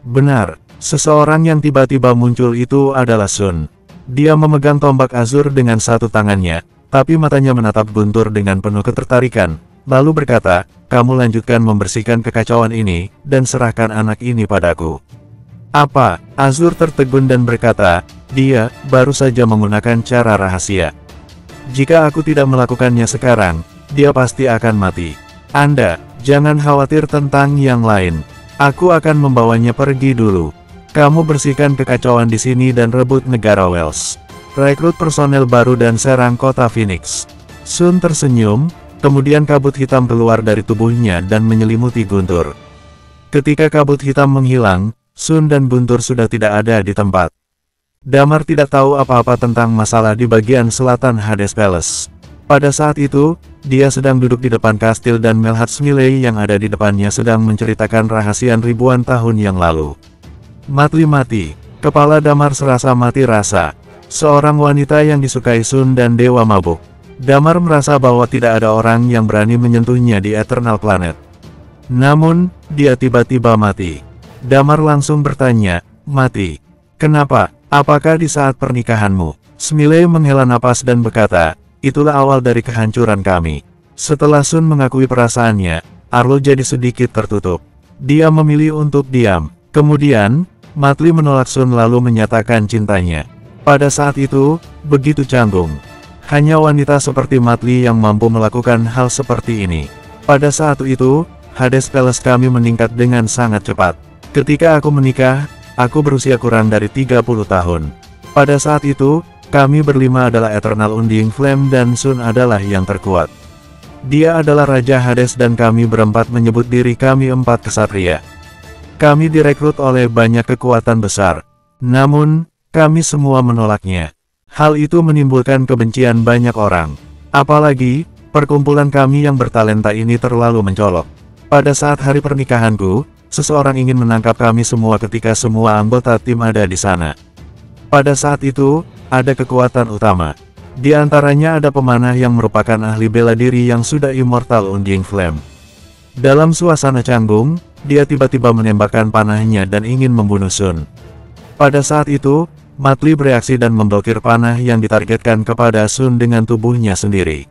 Benar, seseorang yang tiba-tiba muncul itu adalah Sun. Dia memegang tombak azur dengan satu tangannya, tapi matanya menatap Guntur dengan penuh ketertarikan, lalu berkata, "Kamu lanjutkan membersihkan kekacauan ini, dan serahkan anak ini padaku." "Apa?" Azur tertegun dan berkata, "Dia baru saja menggunakan cara rahasia. Jika aku tidak melakukannya sekarang, dia pasti akan mati. Anda, jangan khawatir tentang yang lain. Aku akan membawanya pergi dulu. Kamu bersihkan kekacauan di sini dan rebut negara Wells. Rekrut personel baru dan serang kota Phoenix." Sun tersenyum, kemudian kabut hitam keluar dari tubuhnya dan menyelimuti Guntur. Ketika kabut hitam menghilang, Sun dan Guntur sudah tidak ada di tempat. Damar tidak tahu apa-apa tentang masalah di bagian selatan Hades Palace. Pada saat itu, dia sedang duduk di depan kastil dan Melhat Smiley yang ada di depannya sedang menceritakan rahasia ribuan tahun yang lalu. Mati-mati, kepala Damar serasa mati rasa. Seorang wanita yang disukai Sun dan Dewa Mabuk. Damar merasa bahwa tidak ada orang yang berani menyentuhnya di Eternal Planet. Namun, dia tiba-tiba mati. Damar langsung bertanya, "Mati? Kenapa? Apakah di saat pernikahanmu?" Smiley menghela napas dan berkata, "Itulah awal dari kehancuran kami." Setelah Sun mengakui perasaannya, Arlo jadi sedikit tertutup. Dia memilih untuk diam. Kemudian, Matli menolak Sun lalu menyatakan cintanya. Pada saat itu, begitu canggung. Hanya wanita seperti Matli yang mampu melakukan hal seperti ini. Pada saat itu, Hades Palace kami meningkat dengan sangat cepat. Ketika aku menikah, aku berusia kurang dari 30 tahun. Pada saat itu, kami berlima adalah Eternal Undying Flame dan Sun adalah yang terkuat. Dia adalah Raja Hades dan kami berempat menyebut diri kami 4 kesatria. Kami direkrut oleh banyak kekuatan besar. Namun, kami semua menolaknya. Hal itu menimbulkan kebencian banyak orang. Apalagi, perkumpulan kami yang bertalenta ini terlalu mencolok. Pada saat hari pernikahanku, seseorang ingin menangkap kami semua ketika semua anggota tim ada di sana. Pada saat itu, ada kekuatan utama. Di antaranya ada pemanah yang merupakan ahli bela diri yang sudah immortal Undying Flame. Dalam suasana canggung, dia tiba-tiba menembakkan panahnya dan ingin membunuh Sun. Pada saat itu, Matli bereaksi dan memblokir panah yang ditargetkan kepada Sun dengan tubuhnya sendiri.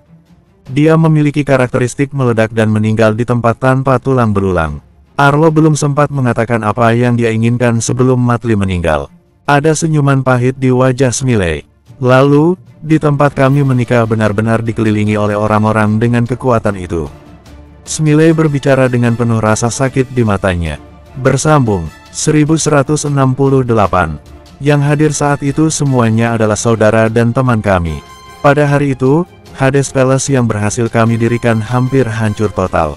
Dia memiliki karakteristik meledak dan meninggal di tempat tanpa tulang belulang. Arlo belum sempat mengatakan apa yang dia inginkan sebelum Matli meninggal. Ada senyuman pahit di wajah Smiley. Lalu, di tempat kami menikah benar-benar dikelilingi oleh orang-orang dengan kekuatan itu. Smiley berbicara dengan penuh rasa sakit di matanya. Bersambung, 1168. Yang hadir saat itu semuanya adalah saudara dan teman kami. Pada hari itu, Hades Palace yang berhasil kami dirikan hampir hancur total.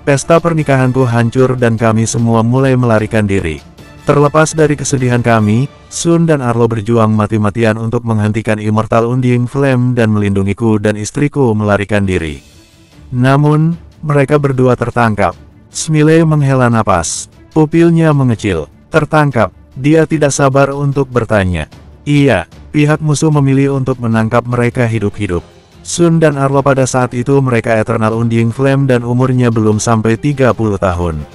Pesta pernikahanku hancur dan kami semua mulai melarikan diri. Terlepas dari kesedihan kami, Sun dan Arlo berjuang mati-matian untuk menghentikan Immortal Undying Flame dan melindungiku dan istriku melarikan diri. Namun, mereka berdua tertangkap. Smiley menghela napas. Pupilnya mengecil. Tertangkap. Dia tidak sabar untuk bertanya. Iya, pihak musuh memilih untuk menangkap mereka hidup-hidup. Sun dan Arlo pada saat itu mereka Eternal Undying Flame dan umurnya belum sampai 30 tahun.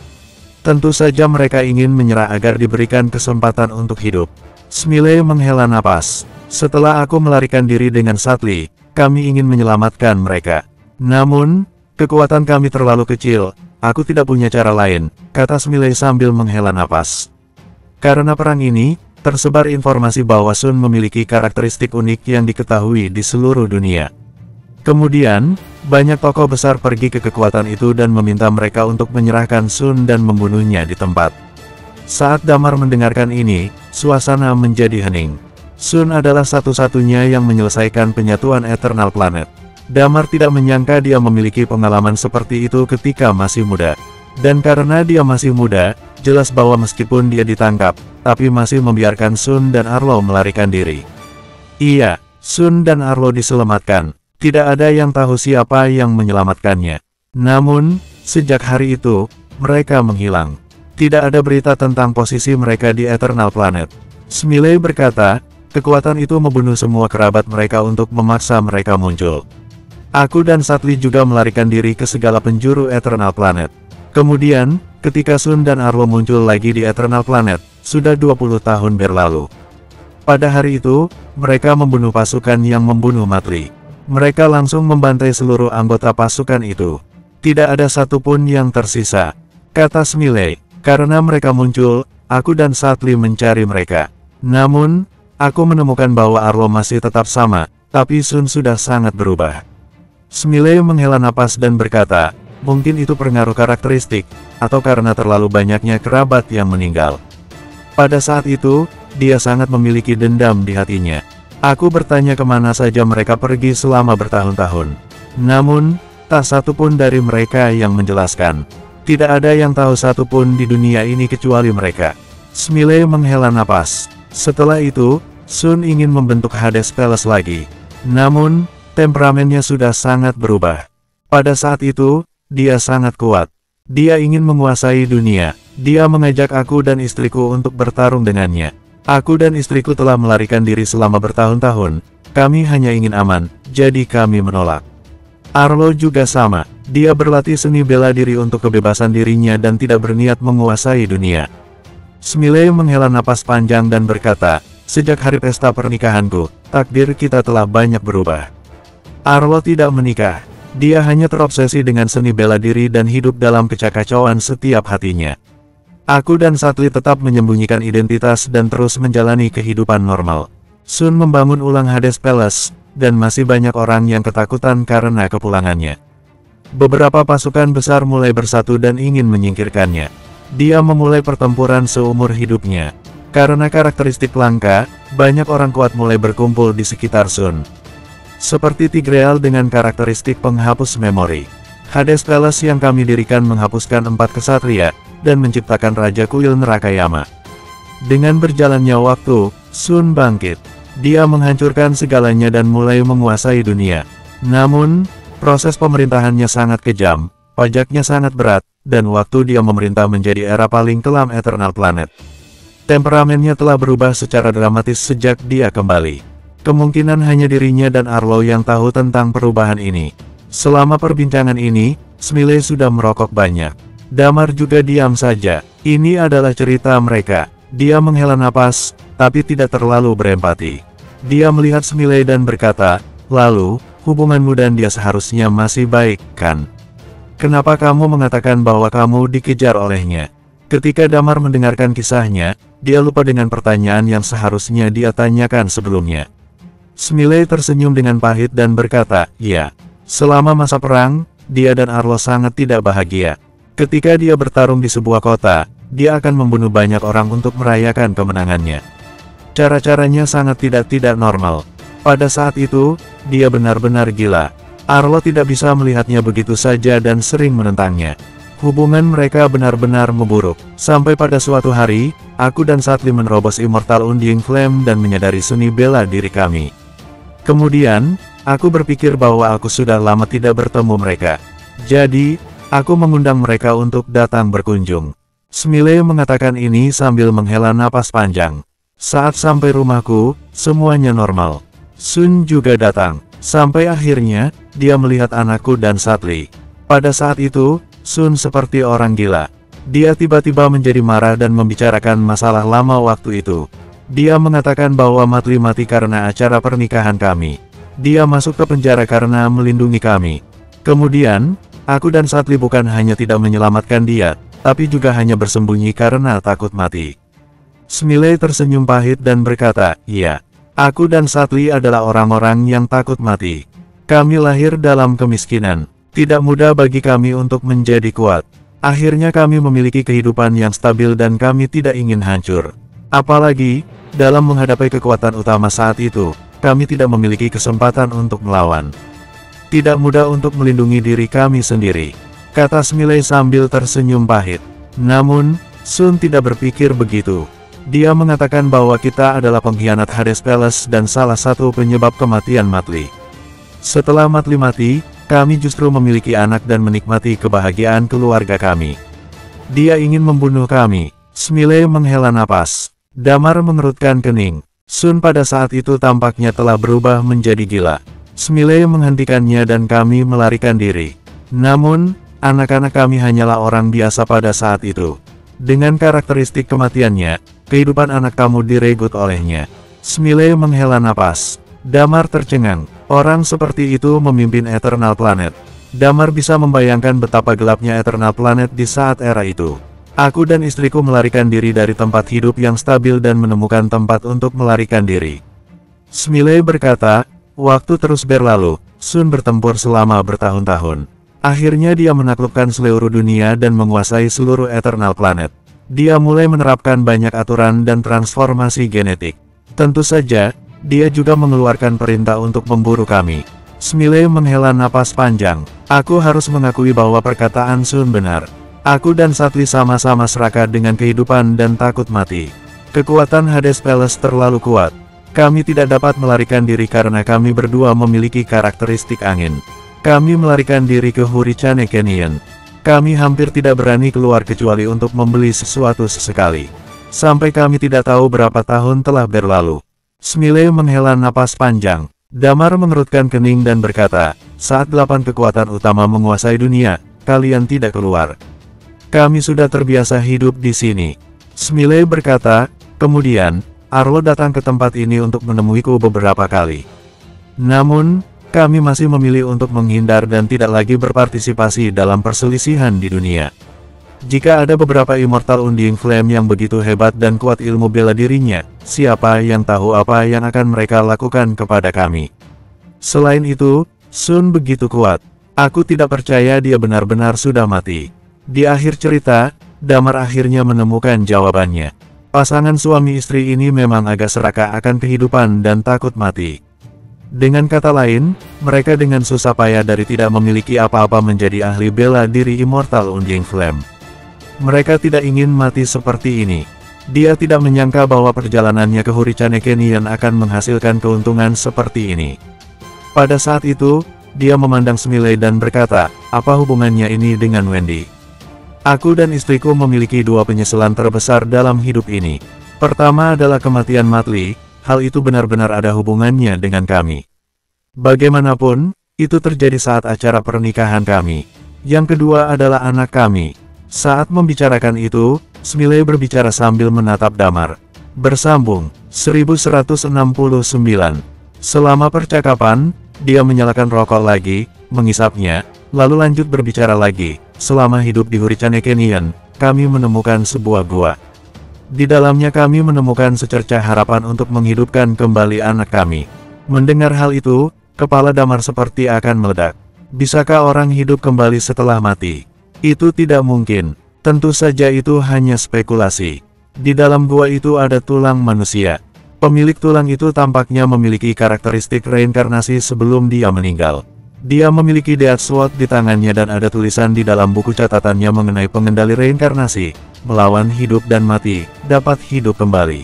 Tentu saja mereka ingin menyerah agar diberikan kesempatan untuk hidup. Smiley menghela napas. Setelah aku melarikan diri dengan Satli, kami ingin menyelamatkan mereka. Namun, kekuatan kami terlalu kecil, aku tidak punya cara lain, kata Smiley sambil menghela napas. Karena perang ini, tersebar informasi bahwa Sun memiliki karakteristik unik yang diketahui di seluruh dunia. Kemudian, banyak tokoh besar pergi ke kekuatan itu dan meminta mereka untuk menyerahkan Sun dan membunuhnya di tempat. Saat Damar mendengarkan ini, suasana menjadi hening. Sun adalah satu-satunya yang menyelesaikan penyatuan Eternal Planet. Damar tidak menyangka dia memiliki pengalaman seperti itu ketika masih muda. Dan karena dia masih muda, jelas bahwa meskipun dia ditangkap, tapi masih membiarkan Sun dan Arlo melarikan diri. Iya, Sun dan Arlo diselamatkan. Tidak ada yang tahu siapa yang menyelamatkannya. Namun, sejak hari itu, mereka menghilang. Tidak ada berita tentang posisi mereka di Eternal Planet. Smiley berkata, kekuatan itu membunuh semua kerabat mereka untuk memaksa mereka muncul. Aku dan Satli juga melarikan diri ke segala penjuru Eternal Planet. Kemudian, ketika Sun dan Arlo muncul lagi di Eternal Planet, sudah 20 tahun berlalu. Pada hari itu, mereka membunuh pasukan yang membunuh Matli. Mereka langsung membantai seluruh anggota pasukan itu. Tidak ada satupun yang tersisa, kata Smiley. Karena mereka muncul, aku dan Satli mencari mereka. Namun, aku menemukan bahwa Arlo masih tetap sama, tapi Sun sudah sangat berubah. Smiley menghela napas dan berkata, mungkin itu pengaruh karakteristik, atau karena terlalu banyaknya kerabat yang meninggal. Pada saat itu, dia sangat memiliki dendam di hatinya. Aku bertanya kemana saja mereka pergi selama bertahun-tahun. Namun, tak satu pun dari mereka yang menjelaskan. Tidak ada yang tahu satupun di dunia ini kecuali mereka. Smiley menghela napas. Setelah itu, Sun ingin membentuk Hades Palace lagi. Namun, temperamennya sudah sangat berubah. Pada saat itu, dia sangat kuat. Dia ingin menguasai dunia. Dia mengajak aku dan istriku untuk bertarung dengannya. Aku dan istriku telah melarikan diri selama bertahun-tahun. Kami hanya ingin aman, jadi kami menolak. Arlo juga sama. Dia berlatih seni bela diri untuk kebebasan dirinya dan tidak berniat menguasai dunia. Smiley menghela napas panjang dan berkata, sejak hari pesta pernikahanku, takdir kita telah banyak berubah. Arlo tidak menikah. Dia hanya terobsesi dengan seni bela diri dan hidup dalam kekacauan setiap hatinya. Aku dan Satli tetap menyembunyikan identitas dan terus menjalani kehidupan normal. Sun membangun ulang Hades Palace, dan masih banyak orang yang ketakutan karena kepulangannya. Beberapa pasukan besar mulai bersatu dan ingin menyingkirkannya. Dia memulai pertempuran seumur hidupnya. Karena karakteristik langka, banyak orang kuat mulai berkumpul di sekitar Sun. Seperti Tigreal dengan karakteristik penghapus memori. Hades Palace yang kami dirikan menghapuskan 4 kesatria, dan menciptakan Raja Kuil Neraka Yama. Dengan berjalannya waktu, Sun bangkit. Dia menghancurkan segalanya dan mulai menguasai dunia. Namun, proses pemerintahannya sangat kejam, pajaknya sangat berat, dan waktu dia memerintah menjadi era paling kelam Eternal Planet. Temperamennya telah berubah secara dramatis sejak dia kembali. Kemungkinan hanya dirinya dan Arlo yang tahu tentang perubahan ini. Selama perbincangan ini, Smiley sudah merokok banyak. Damar juga diam saja. Ini adalah cerita mereka. Dia menghela napas, tapi tidak terlalu berempati. Dia melihat Smiley dan berkata, lalu, hubunganmu dan dia seharusnya masih baik, kan? Kenapa kamu mengatakan bahwa kamu dikejar olehnya? Ketika Damar mendengarkan kisahnya, dia lupa dengan pertanyaan yang seharusnya dia tanyakan sebelumnya. Smiley tersenyum dengan pahit dan berkata, ya. Selama masa perang, dia dan Arlo sangat tidak bahagia. Ketika dia bertarung di sebuah kota, dia akan membunuh banyak orang untuk merayakan kemenangannya. Cara-caranya sangat tidak normal. Pada saat itu, dia benar-benar gila. Arlo tidak bisa melihatnya begitu saja dan sering menentangnya. Hubungan mereka benar-benar memburuk. Sampai pada suatu hari, aku dan Satli menerobos Immortal Undying Flame dan menyadari seni bela diri kami. Kemudian, aku berpikir bahwa aku sudah lama tidak bertemu mereka. Jadi, aku mengundang mereka untuk datang berkunjung. Smiley mengatakan ini sambil menghela napas panjang. Saat sampai rumahku, semuanya normal. Sun juga datang. Sampai akhirnya, dia melihat anakku dan Satli. Pada saat itu, Sun seperti orang gila. Dia tiba-tiba menjadi marah dan membicarakan masalah lama waktu itu. Dia mengatakan bahwa Matli mati karena acara pernikahan kami. Dia masuk ke penjara karena melindungi kami. Kemudian, aku dan Satli bukan hanya tidak menyelamatkan dia, tapi juga hanya bersembunyi karena takut mati. Smiley tersenyum pahit dan berkata, iya, aku dan Satli adalah orang-orang yang takut mati. Kami lahir dalam kemiskinan. Tidak mudah bagi kami untuk menjadi kuat. Akhirnya kami memiliki kehidupan yang stabil dan kami tidak ingin hancur. Apalagi, dalam menghadapi kekuatan utama saat itu, kami tidak memiliki kesempatan untuk melawan. Tidak mudah untuk melindungi diri kami sendiri, kata Smiley sambil tersenyum pahit. Namun, Sun tidak berpikir begitu. Dia mengatakan bahwa kita adalah pengkhianat Hades Palace dan salah satu penyebab kematian Matli. Setelah Matli mati, kami justru memiliki anak dan menikmati kebahagiaan keluarga kami. Dia ingin membunuh kami. Smiley menghela napas. Damar mengerutkan kening. Sun pada saat itu tampaknya telah berubah menjadi gila. Smiley menghentikannya dan kami melarikan diri. Namun, anak-anak kami hanyalah orang biasa pada saat itu. Dengan karakteristik kematiannya, kehidupan anak kamu diregut olehnya. Smiley menghela napas. Damar tercengang. Orang seperti itu memimpin Eternal Planet. Damar bisa membayangkan betapa gelapnya Eternal Planet di saat era itu. Aku dan istriku melarikan diri dari tempat hidup yang stabil dan menemukan tempat untuk melarikan diri. Smiley berkata, waktu terus berlalu, Sun bertempur selama bertahun-tahun. Akhirnya dia menaklukkan seluruh dunia dan menguasai seluruh Eternal Planet. Dia mulai menerapkan banyak aturan dan transformasi genetik. Tentu saja, dia juga mengeluarkan perintah untuk memburu kami. Smiley menghela napas panjang. Aku harus mengakui bahwa perkataan Sun benar. Aku dan Satli sama-sama serakah dengan kehidupan dan takut mati. Kekuatan Hades Palace terlalu kuat. Kami tidak dapat melarikan diri karena kami berdua memiliki karakteristik angin. Kami melarikan diri ke Hurricane Canyon. Kami hampir tidak berani keluar kecuali untuk membeli sesuatu sesekali. Sampai kami tidak tahu berapa tahun telah berlalu. Smiley menghela napas panjang. Damar mengerutkan kening dan berkata, saat 8 kekuatan utama menguasai dunia, kalian tidak keluar. Kami sudah terbiasa hidup di sini. Smiley berkata, kemudian, Arlo datang ke tempat ini untuk menemuiku beberapa kali. Namun, kami masih memilih untuk menghindar dan tidak lagi berpartisipasi dalam perselisihan di dunia. Jika ada beberapa Immortal Undying Flame yang begitu hebat dan kuat ilmu bela dirinya, siapa yang tahu apa yang akan mereka lakukan kepada kami. Selain itu, Sun begitu kuat. Aku tidak percaya dia benar-benar sudah mati. Di akhir cerita, Damar akhirnya menemukan jawabannya. Pasangan suami istri ini memang agak serakah akan kehidupan dan takut mati. Dengan kata lain, mereka dengan susah payah dari tidak memiliki apa-apa menjadi ahli bela diri Immortal Undying Flame. Mereka tidak ingin mati seperti ini. Dia tidak menyangka bahwa perjalanannya ke Hurricane Canyon akan menghasilkan keuntungan seperti ini. Pada saat itu, dia memandang Smiley dan berkata, apa hubungannya ini dengan Wendy? Aku dan istriku memiliki dua penyesalan terbesar dalam hidup ini. Pertama adalah kematian Matli. Hal itu benar-benar ada hubungannya dengan kami. Bagaimanapun, itu terjadi saat acara pernikahan kami. Yang kedua adalah anak kami. Saat membicarakan itu, Smiley berbicara sambil menatap Damar. Bersambung, 1169. Selama percakapan, dia menyalakan rokok lagi, mengisapnya, lalu lanjut berbicara lagi. Selama hidup di Hurricane Canyon, kami menemukan sebuah gua. Di dalamnya kami menemukan secercah harapan untuk menghidupkan kembali anak kami. Mendengar hal itu, kepala Damar seperti akan meledak. Bisakah orang hidup kembali setelah mati? Itu tidak mungkin. Tentu saja itu hanya spekulasi. Di dalam gua itu ada tulang manusia. Pemilik tulang itu tampaknya memiliki karakteristik reinkarnasi sebelum dia meninggal. Dia memiliki Death Sword di tangannya dan ada tulisan di dalam buku catatannya mengenai pengendali reinkarnasi. Melawan hidup dan mati, dapat hidup kembali.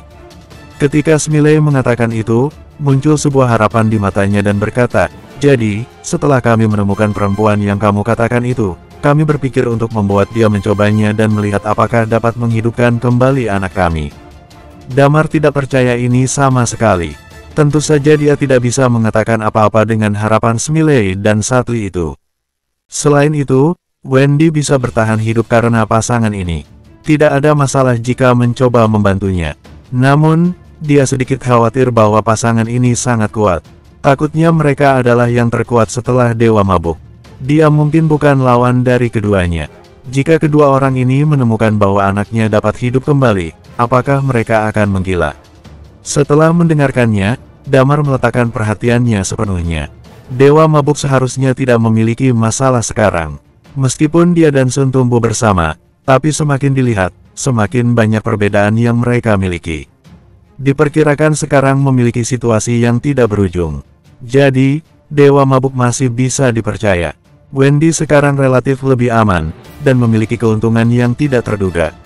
Ketika Smiley mengatakan itu, muncul sebuah harapan di matanya dan berkata, jadi, setelah kami menemukan perempuan yang kamu katakan itu, kami berpikir untuk membuat dia mencobanya dan melihat apakah dapat menghidupkan kembali anak kami. Damar tidak percaya ini sama sekali. Tentu saja dia tidak bisa mengatakan apa-apa dengan harapan Smiley dan Satli itu. Selain itu, Wendy bisa bertahan hidup karena pasangan ini. Tidak ada masalah jika mencoba membantunya. Namun, dia sedikit khawatir bahwa pasangan ini sangat kuat. Takutnya mereka adalah yang terkuat setelah Dewa Mabuk. Dia mungkin bukan lawan dari keduanya. Jika kedua orang ini menemukan bahwa anaknya dapat hidup kembali, apakah mereka akan menggila? Setelah mendengarkannya, Damar meletakkan perhatiannya sepenuhnya. Dewa Mabuk seharusnya tidak memiliki masalah sekarang. Meskipun dia dan Sun tumbuh bersama, tapi semakin dilihat, semakin banyak perbedaan yang mereka miliki. Diperkirakan sekarang memiliki situasi yang tidak berujung. Jadi, Dewa Mabuk masih bisa dipercaya. Wendy sekarang relatif lebih aman, dan memiliki keuntungan yang tidak terduga.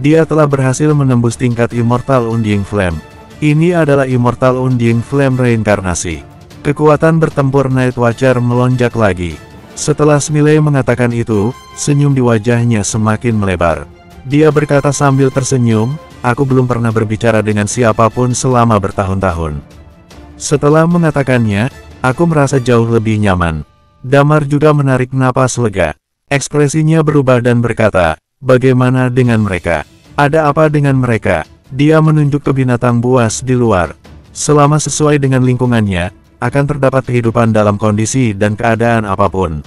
Dia telah berhasil menembus tingkat Immortal Undying Flame. Ini adalah Immortal Undying Flame reinkarnasi. Kekuatan bertempur Night Watcher melonjak lagi. Setelah Smiley mengatakan itu, senyum di wajahnya semakin melebar. Dia berkata sambil tersenyum, aku belum pernah berbicara dengan siapapun selama bertahun-tahun. Setelah mengatakannya, aku merasa jauh lebih nyaman. Damar juga menarik napas lega. Ekspresinya berubah dan berkata, bagaimana dengan mereka? Ada apa dengan mereka? Dia menunjuk ke binatang buas di luar. Selama sesuai dengan lingkungannya, akan terdapat kehidupan dalam kondisi dan keadaan apapun.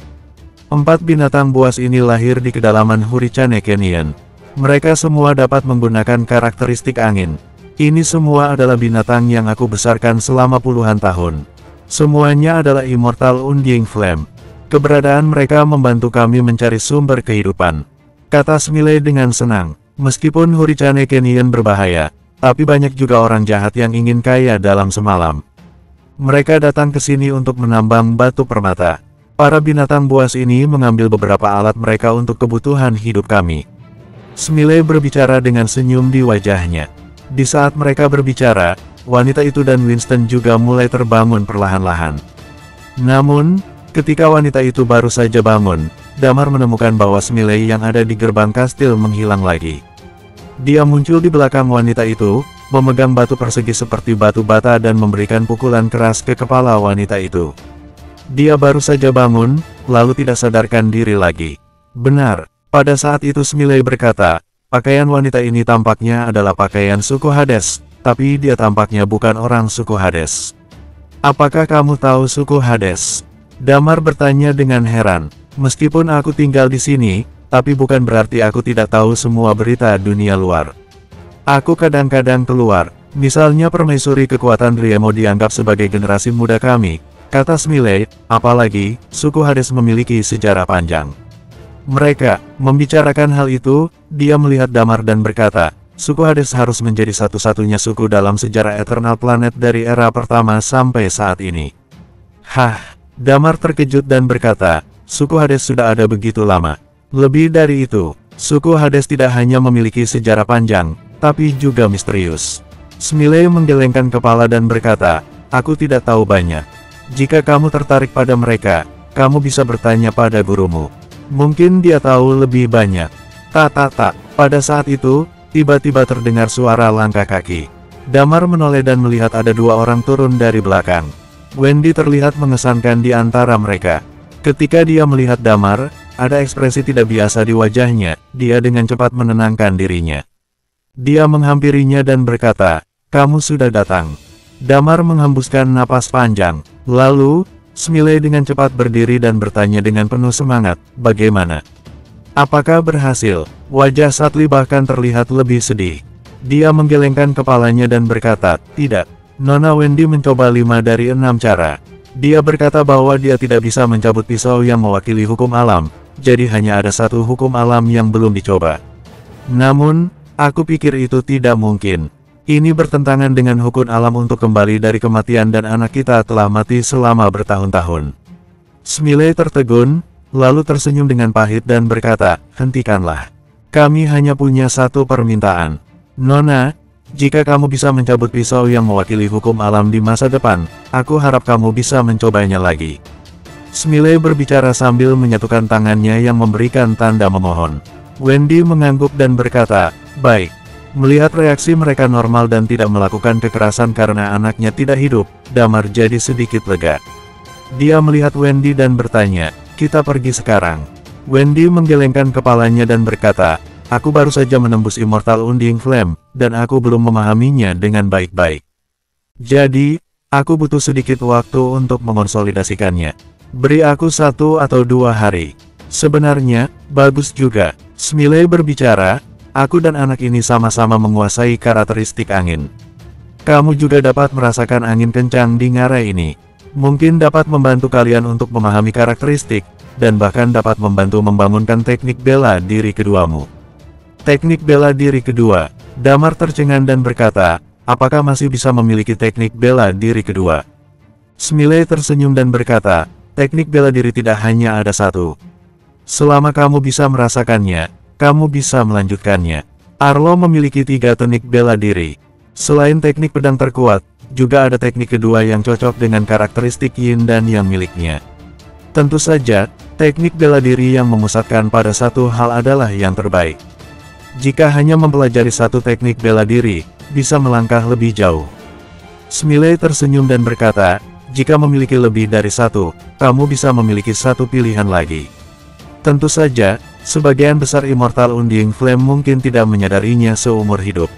4 binatang buas ini lahir di kedalaman Hurricane Canyon. Mereka semua dapat menggunakan karakteristik angin. Ini semua adalah binatang yang aku besarkan selama puluhan tahun. Semuanya adalah Immortal Undying Flame. Keberadaan mereka membantu kami mencari sumber kehidupan, kata Smiley dengan senang. Meskipun Hurricane Canyon berbahaya, tapi banyak juga orang jahat yang ingin kaya dalam semalam. Mereka datang ke sini untuk menambang batu permata. Para binatang buas ini mengambil beberapa alat mereka untuk kebutuhan hidup kami. Smiley berbicara dengan senyum di wajahnya. Di saat mereka berbicara, wanita itu dan Winston juga mulai terbangun perlahan-lahan. Namun, ketika wanita itu baru saja bangun, Damar menemukan bahwa Smiley yang ada di gerbang kastil menghilang lagi. Dia muncul di belakang wanita itu, memegang batu persegi seperti batu bata dan memberikan pukulan keras ke kepala wanita itu. Dia baru saja bangun, lalu tidak sadarkan diri lagi. Benar. Pada saat itu Smiley berkata, pakaian wanita ini tampaknya adalah pakaian suku Hades, tapi dia tampaknya bukan orang suku Hades. Apakah kamu tahu suku Hades? Damar bertanya dengan heran. Meskipun aku tinggal di sini, tapi bukan berarti aku tidak tahu semua berita dunia luar. Aku kadang-kadang keluar, misalnya permaisuri kekuatan Riemo dianggap sebagai generasi muda kami, kata Smiley, apalagi, suku Hades memiliki sejarah panjang. Mereka membicarakan hal itu, dia melihat Damar dan berkata, suku Hades harus menjadi satu-satunya suku dalam sejarah Eternal Planet dari era pertama sampai saat ini. Hah, Damar terkejut dan berkata, suku Hades sudah ada begitu lama. Lebih dari itu, suku Hades tidak hanya memiliki sejarah panjang, tapi juga misterius. Smiley menggelengkan kepala dan berkata, aku tidak tahu banyak. Jika kamu tertarik pada mereka, kamu bisa bertanya pada gurumu. Mungkin dia tahu lebih banyak. Tak. Pada saat itu, tiba-tiba terdengar suara langkah kaki. Damar menoleh dan melihat ada 2 orang turun dari belakang. Wendy terlihat mengesankan di antara mereka. Ketika dia melihat Damar, ada ekspresi tidak biasa di wajahnya. Dia dengan cepat menenangkan dirinya. Dia menghampirinya dan berkata, kamu sudah datang. Damar menghembuskan napas panjang. Lalu, Smiley dengan cepat berdiri dan bertanya dengan penuh semangat, bagaimana? Apakah berhasil? Wajah Satli bahkan terlihat lebih sedih. Dia menggelengkan kepalanya dan berkata, tidak. Nona Wendy mencoba 5 dari 6 cara. Dia berkata bahwa dia tidak bisa mencabut pisau yang mewakili hukum alam, jadi hanya ada 1 hukum alam yang belum dicoba. Namun, aku pikir itu tidak mungkin. Ini bertentangan dengan hukum alam untuk kembali dari kematian dan anak kita telah mati selama bertahun-tahun. Smiley tertegun, lalu tersenyum dengan pahit dan berkata, hentikanlah. Kami hanya punya 1 permintaan. Nona, jika kamu bisa mencabut pisau yang mewakili hukum alam di masa depan, aku harap kamu bisa mencobanya lagi. Smiley berbicara sambil menyatukan tangannya yang memberikan tanda memohon. Wendy mengangguk dan berkata, baik. Melihat reaksi mereka normal dan tidak melakukan kekerasan karena anaknya tidak hidup, Damar jadi sedikit lega. Dia melihat Wendy dan bertanya, kita pergi sekarang. Wendy menggelengkan kepalanya dan berkata, aku baru saja menembus Immortal Undying Flame, dan aku belum memahaminya dengan baik-baik. Jadi, aku butuh sedikit waktu untuk mengonsolidasikannya. Beri aku 1 atau 2 hari. Sebenarnya, bagus juga. Smiley berbicara, aku dan anak ini sama-sama menguasai karakteristik angin. Kamu juga dapat merasakan angin kencang di ngarai ini. Mungkin dapat membantu kalian untuk memahami karakteristik, dan bahkan dapat membantu membangunkan teknik bela diri keduamu. Teknik bela diri kedua. Damar tercengang dan berkata, apakah masih bisa memiliki teknik bela diri kedua? Smiley tersenyum dan berkata, teknik bela diri tidak hanya ada 1. Selama kamu bisa merasakannya, kamu bisa melanjutkannya. Arlo memiliki 3 teknik bela diri. Selain teknik pedang terkuat, juga ada teknik kedua yang cocok dengan karakteristik yin dan yang miliknya. Tentu saja, teknik bela diri yang memusatkan pada 1 hal adalah yang terbaik. Jika hanya mempelajari satu teknik bela diri, bisa melangkah lebih jauh. Smiley tersenyum dan berkata, jika memiliki lebih dari satu, kamu bisa memiliki satu pilihan lagi. Tentu saja, sebagian besar Immortal Undying Flame mungkin tidak menyadarinya seumur hidup.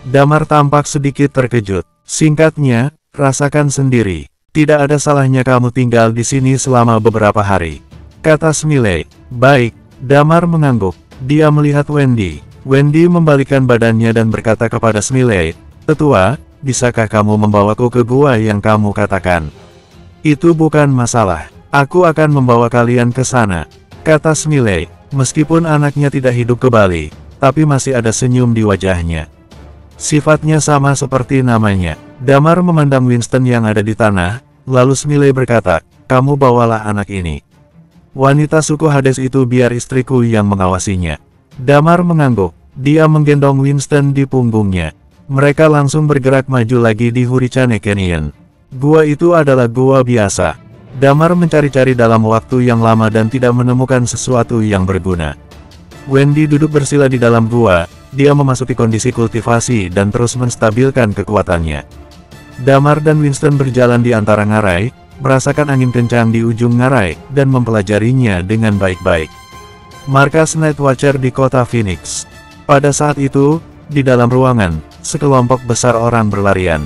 Damar tampak sedikit terkejut. Singkatnya, rasakan sendiri. Tidak ada salahnya kamu tinggal di sini selama beberapa hari, kata Smiley. Baik, Damar mengangguk. Dia melihat Wendy. Wendy membalikkan badannya dan berkata kepada Smiley, Tetua, bisakah kamu membawaku ke gua yang kamu katakan? Itu bukan masalah. Aku akan membawa kalian ke sana, kata Smiley. Meskipun anaknya tidak hidup kembali, tapi masih ada senyum di wajahnya. Sifatnya sama seperti namanya. Damar memandang Winston yang ada di tanah, lalu Smiley berkata, kamu bawalah anak ini. Wanita suku Hades itu biar istriku yang mengawasinya. Damar mengangguk. Dia menggendong Winston di punggungnya. Mereka langsung bergerak maju lagi di Hurricane Canyon. Gua itu adalah gua biasa. Damar mencari-cari dalam waktu yang lama dan tidak menemukan sesuatu yang berguna. Wendy duduk bersila di dalam gua. Dia memasuki kondisi kultivasi dan terus menstabilkan kekuatannya. Damar dan Winston berjalan di antara ngarai, merasakan angin kencang di ujung ngarai, dan mempelajarinya dengan baik-baik. Markas Night Watcher di kota Phoenix. Pada saat itu, di dalam ruangan, sekelompok besar orang berlarian.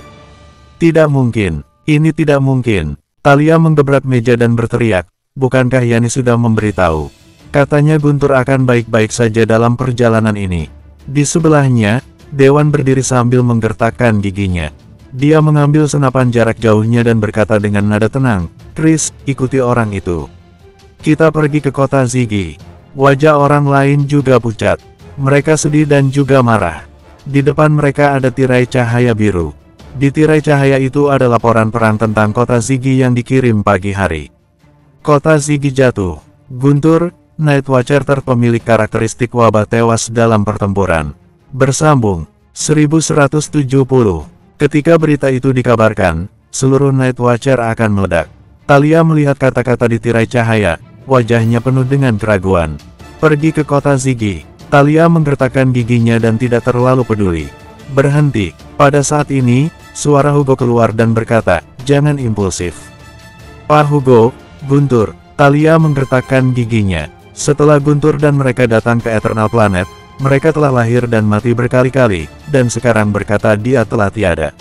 Tidak mungkin, ini tidak mungkin. Talia menggebrak meja dan berteriak, bukankah Yani sudah memberitahu? Katanya Guntur akan baik-baik saja dalam perjalanan ini. Di sebelahnya, Dewan berdiri sambil menggertakkan giginya. Dia mengambil senapan jarak jauhnya dan berkata dengan nada tenang, Chris, ikuti orang itu. Kita pergi ke kota Ziggy. Wajah orang lain juga pucat. Mereka sedih dan juga marah. Di depan mereka ada tirai cahaya biru. Di tirai cahaya itu ada laporan perang tentang kota Ziggy yang dikirim pagi hari. Kota Ziggy jatuh. Guntur, Night Watcher terpemilik karakteristik wabah tewas dalam pertempuran. Bersambung. 1170. Ketika berita itu dikabarkan, seluruh Night Watcher akan meledak. Talia melihat kata-kata di tirai cahaya, wajahnya penuh dengan keraguan. Pergi ke kota Ziggy. Talia menggertakkan giginya dan tidak terlalu peduli. Berhenti. Pada saat ini, suara Hugo keluar dan berkata, jangan impulsif. Pak Hugo, Guntur. Talia menggertakkan giginya. Setelah Guntur dan mereka datang ke Eternal Planet, mereka telah lahir dan mati berkali-kali, dan sekarang berkata dia telah tiada.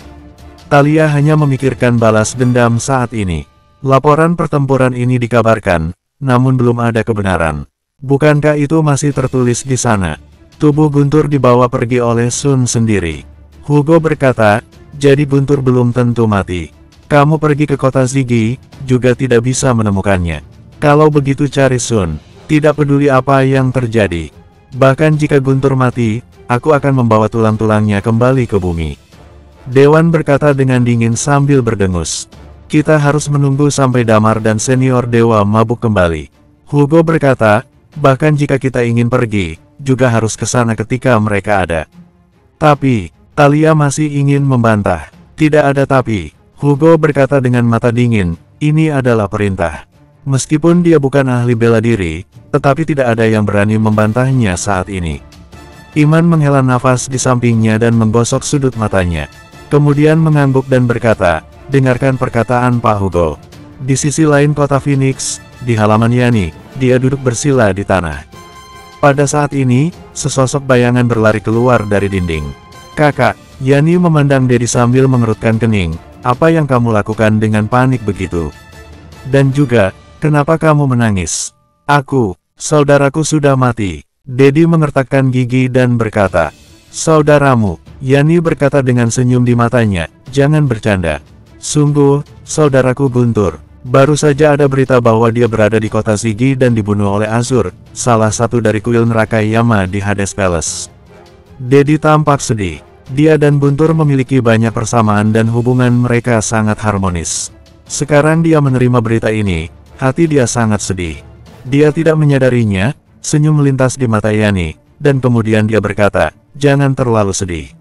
Talia hanya memikirkan balas dendam saat ini. Laporan pertempuran ini dikabarkan, namun belum ada kebenaran. Bukankah itu masih tertulis di sana? Tubuh Guntur dibawa pergi oleh Sun sendiri. Hugo berkata, jadi Guntur belum tentu mati. Kamu pergi ke kota Ziggy, juga tidak bisa menemukannya. Kalau begitu cari Sun. Tidak peduli apa yang terjadi. Bahkan jika Guntur mati, aku akan membawa tulang-tulangnya kembali ke bumi. Dewan berkata dengan dingin sambil berdengus. Kita harus menunggu sampai Damar dan senior dewa mabuk kembali. Hugo berkata, bahkan jika kita ingin pergi, juga harus ke sana ketika mereka ada. Tapi, Talia masih ingin membantah. Tidak ada tapi. Hugo berkata dengan mata dingin, ini adalah perintah. Meskipun dia bukan ahli bela diri, tetapi tidak ada yang berani membantahnya saat ini. Iman menghela nafas di sampingnya dan menggosok sudut matanya. Kemudian mengangguk dan berkata, dengarkan perkataan Pak Hugo. Di sisi lain kota Phoenix, di halaman Yani, dia duduk bersila di tanah. Pada saat ini, sesosok bayangan berlari keluar dari dinding. Kakak, Yani memandang Dedi sambil mengerutkan kening, apa yang kamu lakukan dengan panik begitu? Dan juga, kenapa kamu menangis? Saudaraku sudah mati. Dedi mengertakkan gigi dan berkata, saudaramu, Yani berkata dengan senyum di matanya, jangan bercanda. Sungguh, saudaraku Guntur. Baru saja ada berita bahwa dia berada di kota Ziggy dan dibunuh oleh Azur, salah satu dari kuil neraka Yama di Hades Palace. Dedi tampak sedih. Dia dan Guntur memiliki banyak persamaan dan hubungan mereka sangat harmonis. Sekarang dia menerima berita ini, hati dia sangat sedih. Dia tidak menyadarinya, senyum melintas di mata Yani, dan kemudian dia berkata, jangan terlalu sedih.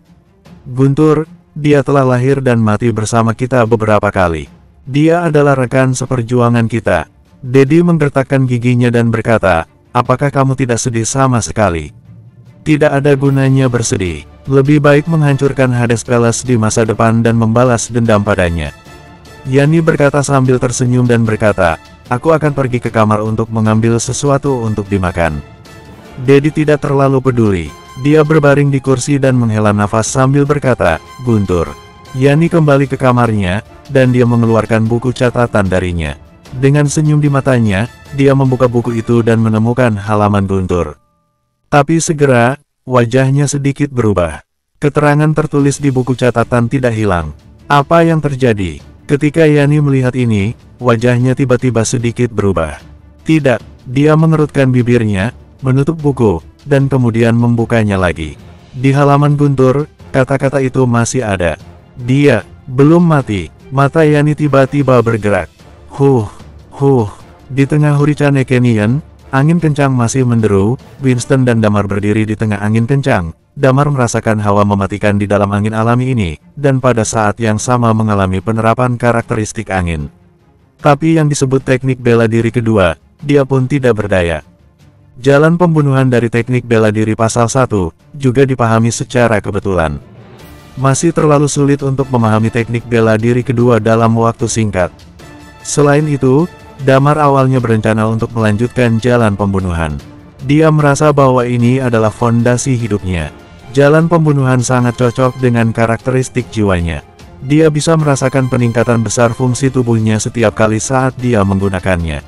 Guntur, dia telah lahir dan mati bersama kita beberapa kali. Dia adalah rekan seperjuangan kita. Dedi menggertakkan giginya dan berkata, apakah kamu tidak sedih sama sekali? Tidak ada gunanya bersedih. Lebih baik menghancurkan Hades Palace di masa depan dan membalas dendam padanya. Yani berkata sambil tersenyum dan berkata, aku akan pergi ke kamar untuk mengambil sesuatu untuk dimakan. Dedi tidak terlalu peduli. Dia berbaring di kursi dan menghela nafas sambil berkata, Guntur. Yani kembali ke kamarnya, dan dia mengeluarkan buku catatan darinya. Dengan senyum di matanya, dia membuka buku itu dan menemukan halaman Guntur. Tapi segera, wajahnya sedikit berubah. Keterangan tertulis di buku catatan tidak hilang. Apa yang terjadi? Ketika Yani melihat ini, wajahnya tiba-tiba sedikit berubah. Tidak, dia mengerutkan bibirnya, menutup buku, dan kemudian membukanya lagi. Di halaman Guntur, kata-kata itu masih ada. Dia belum mati. Mata Yani tiba-tiba bergerak. Di tengah Hurricane Canyon, angin kencang masih menderu. Winston dan Damar berdiri di tengah angin kencang. Damar merasakan hawa mematikan di dalam angin alami ini, dan pada saat yang sama mengalami penerapan karakteristik angin. Tapi yang disebut teknik bela diri kedua, dia pun tidak berdaya. Jalan pembunuhan dari teknik bela diri pasal 1, juga dipahami secara kebetulan. Masih terlalu sulit untuk memahami teknik bela diri kedua dalam waktu singkat. Selain itu, Damar awalnya berencana untuk melanjutkan jalan pembunuhan. Dia merasa bahwa ini adalah fondasi hidupnya. Jalan pembunuhan sangat cocok dengan karakteristik jiwanya. Dia bisa merasakan peningkatan besar fungsi tubuhnya setiap kali saat dia menggunakannya.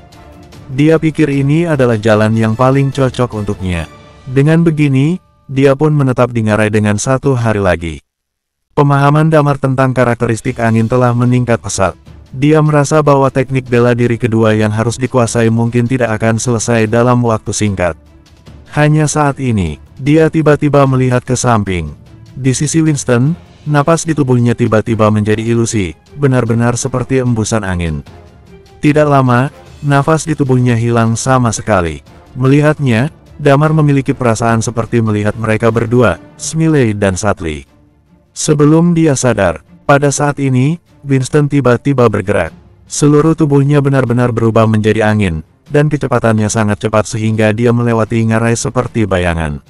Dia pikir ini adalah jalan yang paling cocok untuknya. Dengan begini, dia pun menetap di ngarai dengan 1 hari lagi. Pemahaman Damar tentang karakteristik angin telah meningkat pesat. Dia merasa bahwa teknik bela diri kedua yang harus dikuasai mungkin tidak akan selesai dalam waktu singkat. Hanya saat ini, dia tiba-tiba melihat ke samping. Di sisi Winston, napas di tubuhnya tiba-tiba menjadi ilusi, benar-benar seperti embusan angin. Tidak lama, nafas di tubuhnya hilang sama sekali. Melihatnya, Damar memiliki perasaan seperti melihat mereka berdua, Smiley dan Satli. Sebelum dia sadar, pada saat ini, Winston tiba-tiba bergerak. Seluruh tubuhnya benar-benar berubah menjadi angin, dan kecepatannya sangat cepat sehingga dia melewati ngarai seperti bayangan.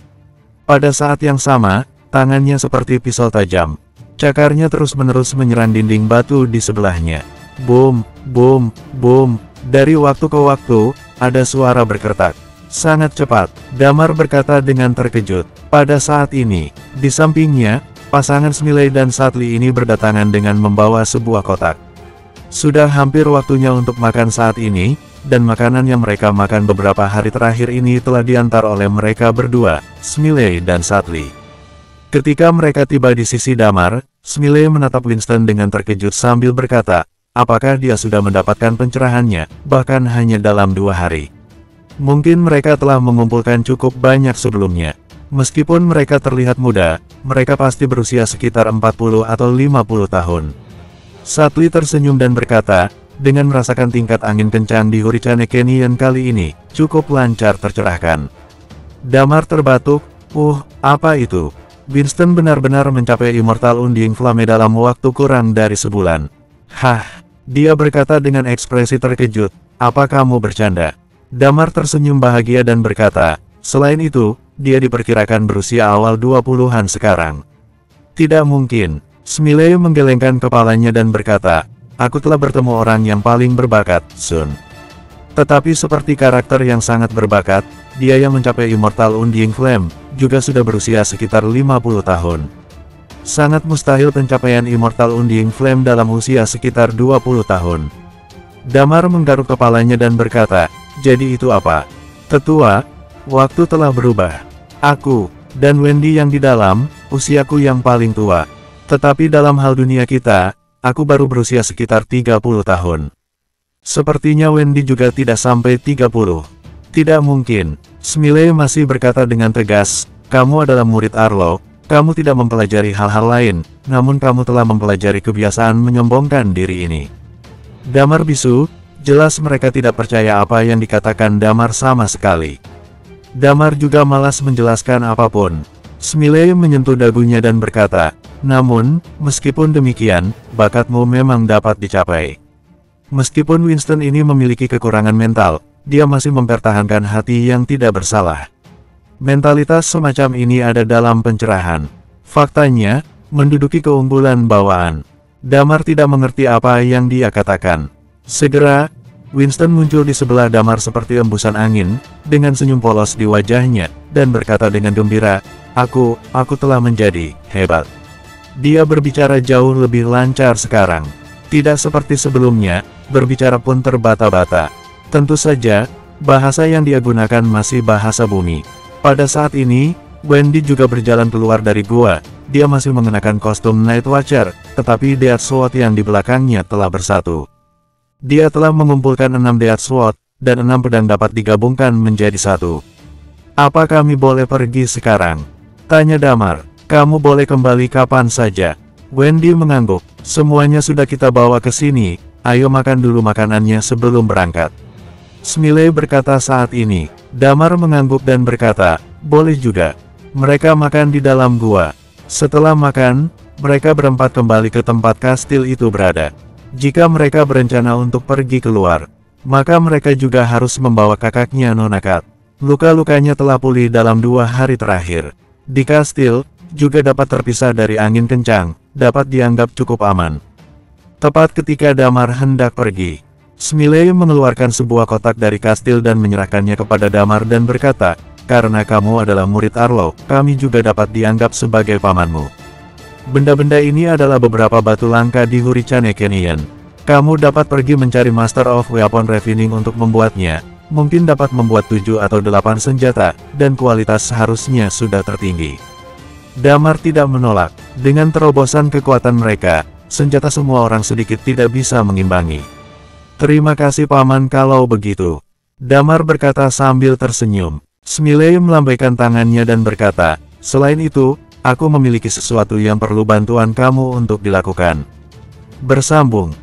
Pada saat yang sama, tangannya seperti pisau tajam. Cakarnya terus-menerus menyerang dinding batu di sebelahnya. Boom, boom, boom. Dari waktu ke waktu, ada suara berkertak. Sangat cepat, Damar berkata dengan terkejut. Pada saat ini, di sampingnya, pasangan Smiley dan Satli ini berdatangan dengan membawa sebuah kotak. Sudah hampir waktunya untuk makan saat ini, dan makanan yang mereka makan beberapa hari terakhir ini telah diantar oleh mereka berdua, Smiley dan Satli. Ketika mereka tiba di sisi Damar, Smiley menatap Winston dengan terkejut sambil berkata, apakah dia sudah mendapatkan pencerahannya, bahkan hanya dalam 2 hari. Mungkin mereka telah mengumpulkan cukup banyak sebelumnya. Meskipun mereka terlihat muda, mereka pasti berusia sekitar 40 atau 50 tahun. Satli tersenyum dan berkata, dengan merasakan tingkat angin kencang di Hurricane Canyon kali ini, cukup lancar tercerahkan. Damar terbatuk, apa itu? Winston benar-benar mencapai Immortal Undying Flame dalam waktu kurang dari sebulan. Dia berkata dengan ekspresi terkejut, apa kamu bercanda? Damar tersenyum bahagia dan berkata, selain itu, dia diperkirakan berusia awal 20-an sekarang. Tidak mungkin. Smiley menggelengkan kepalanya dan berkata, aku telah bertemu orang yang paling berbakat, Sun. Tetapi seperti karakter yang sangat berbakat, dia yang mencapai Immortal Undying Flame, juga sudah berusia sekitar 50 tahun. Sangat mustahil pencapaian Immortal Undying Flame dalam usia sekitar 20 tahun. Damar menggaruk kepalanya dan berkata, jadi itu apa? Tetua, waktu telah berubah. Aku, dan Wendy yang di dalam, usiaku yang paling tua. Tetapi dalam hal dunia kita, aku baru berusia sekitar 30 tahun. Sepertinya Wendy juga tidak sampai 30. Tidak mungkin. Smiley masih berkata dengan tegas, kamu adalah murid Arlo, kamu tidak mempelajari hal-hal lain, namun kamu telah mempelajari kebiasaan menyombongkan diri ini. Damar bisu, jelas mereka tidak percaya apa yang dikatakan Damar sama sekali. Damar juga malas menjelaskan apapun. Smiley menyentuh dagunya dan berkata, namun, meskipun demikian, bakatmu memang dapat dicapai. Meskipun Winston ini memiliki kekurangan mental, dia masih mempertahankan hati yang tidak bersalah. Mentalitas semacam ini ada dalam pencerahan. Faktanya, menduduki keunggulan bawaan. Damar tidak mengerti apa yang dia katakan. Segera, Winston muncul di sebelah Damar seperti embusan angin, dengan senyum polos di wajahnya, dan berkata dengan gembira, Aku telah menjadi hebat. Dia berbicara jauh lebih lancar sekarang. Tidak seperti sebelumnya, berbicara pun terbata-bata. Tentu saja, bahasa yang dia gunakan masih bahasa bumi. Pada saat ini, Wendy juga berjalan keluar dari gua. Dia masih mengenakan kostum Night Watcher, tetapi Death Sword yang di belakangnya telah bersatu. Dia telah mengumpulkan 6 Death Sword, dan 6 pedang dapat digabungkan menjadi satu. Apa kami boleh pergi sekarang? Tanya Damar. Kamu boleh kembali kapan saja. Wendy mengangguk. Semuanya sudah kita bawa ke sini, ayo makan dulu makanannya sebelum berangkat. Smiley berkata saat ini. Damar mengangguk dan berkata, boleh juga. Mereka makan di dalam gua. Setelah makan, mereka berempat kembali ke tempat kastil itu berada. Jika mereka berencana untuk pergi keluar, maka mereka juga harus membawa kakaknya Nonakat. Luka-lukanya telah pulih dalam 2 hari terakhir. Di kastil, juga dapat terpisah dari angin kencang, dapat dianggap cukup aman. Tepat ketika Damar hendak pergi, Smiley mengeluarkan sebuah kotak dari kastil dan menyerahkannya kepada Damar dan berkata, karena kamu adalah murid Arlo, kami juga dapat dianggap sebagai pamanmu. Benda-benda ini adalah beberapa batu langka di Hurricane Canyon. Kamu dapat pergi mencari Master of Weapon Refining untuk membuatnya, mungkin dapat membuat 7 atau 8 senjata, dan kualitas seharusnya sudah tertinggi. Damar tidak menolak, dengan terobosan kekuatan mereka, senjata semua orang sedikit tidak bisa mengimbangi. Terima kasih paman kalau begitu. Damar berkata sambil tersenyum. Smiley melambaikan tangannya dan berkata, selain itu, aku memiliki sesuatu yang perlu bantuan kamu untuk dilakukan. Bersambung.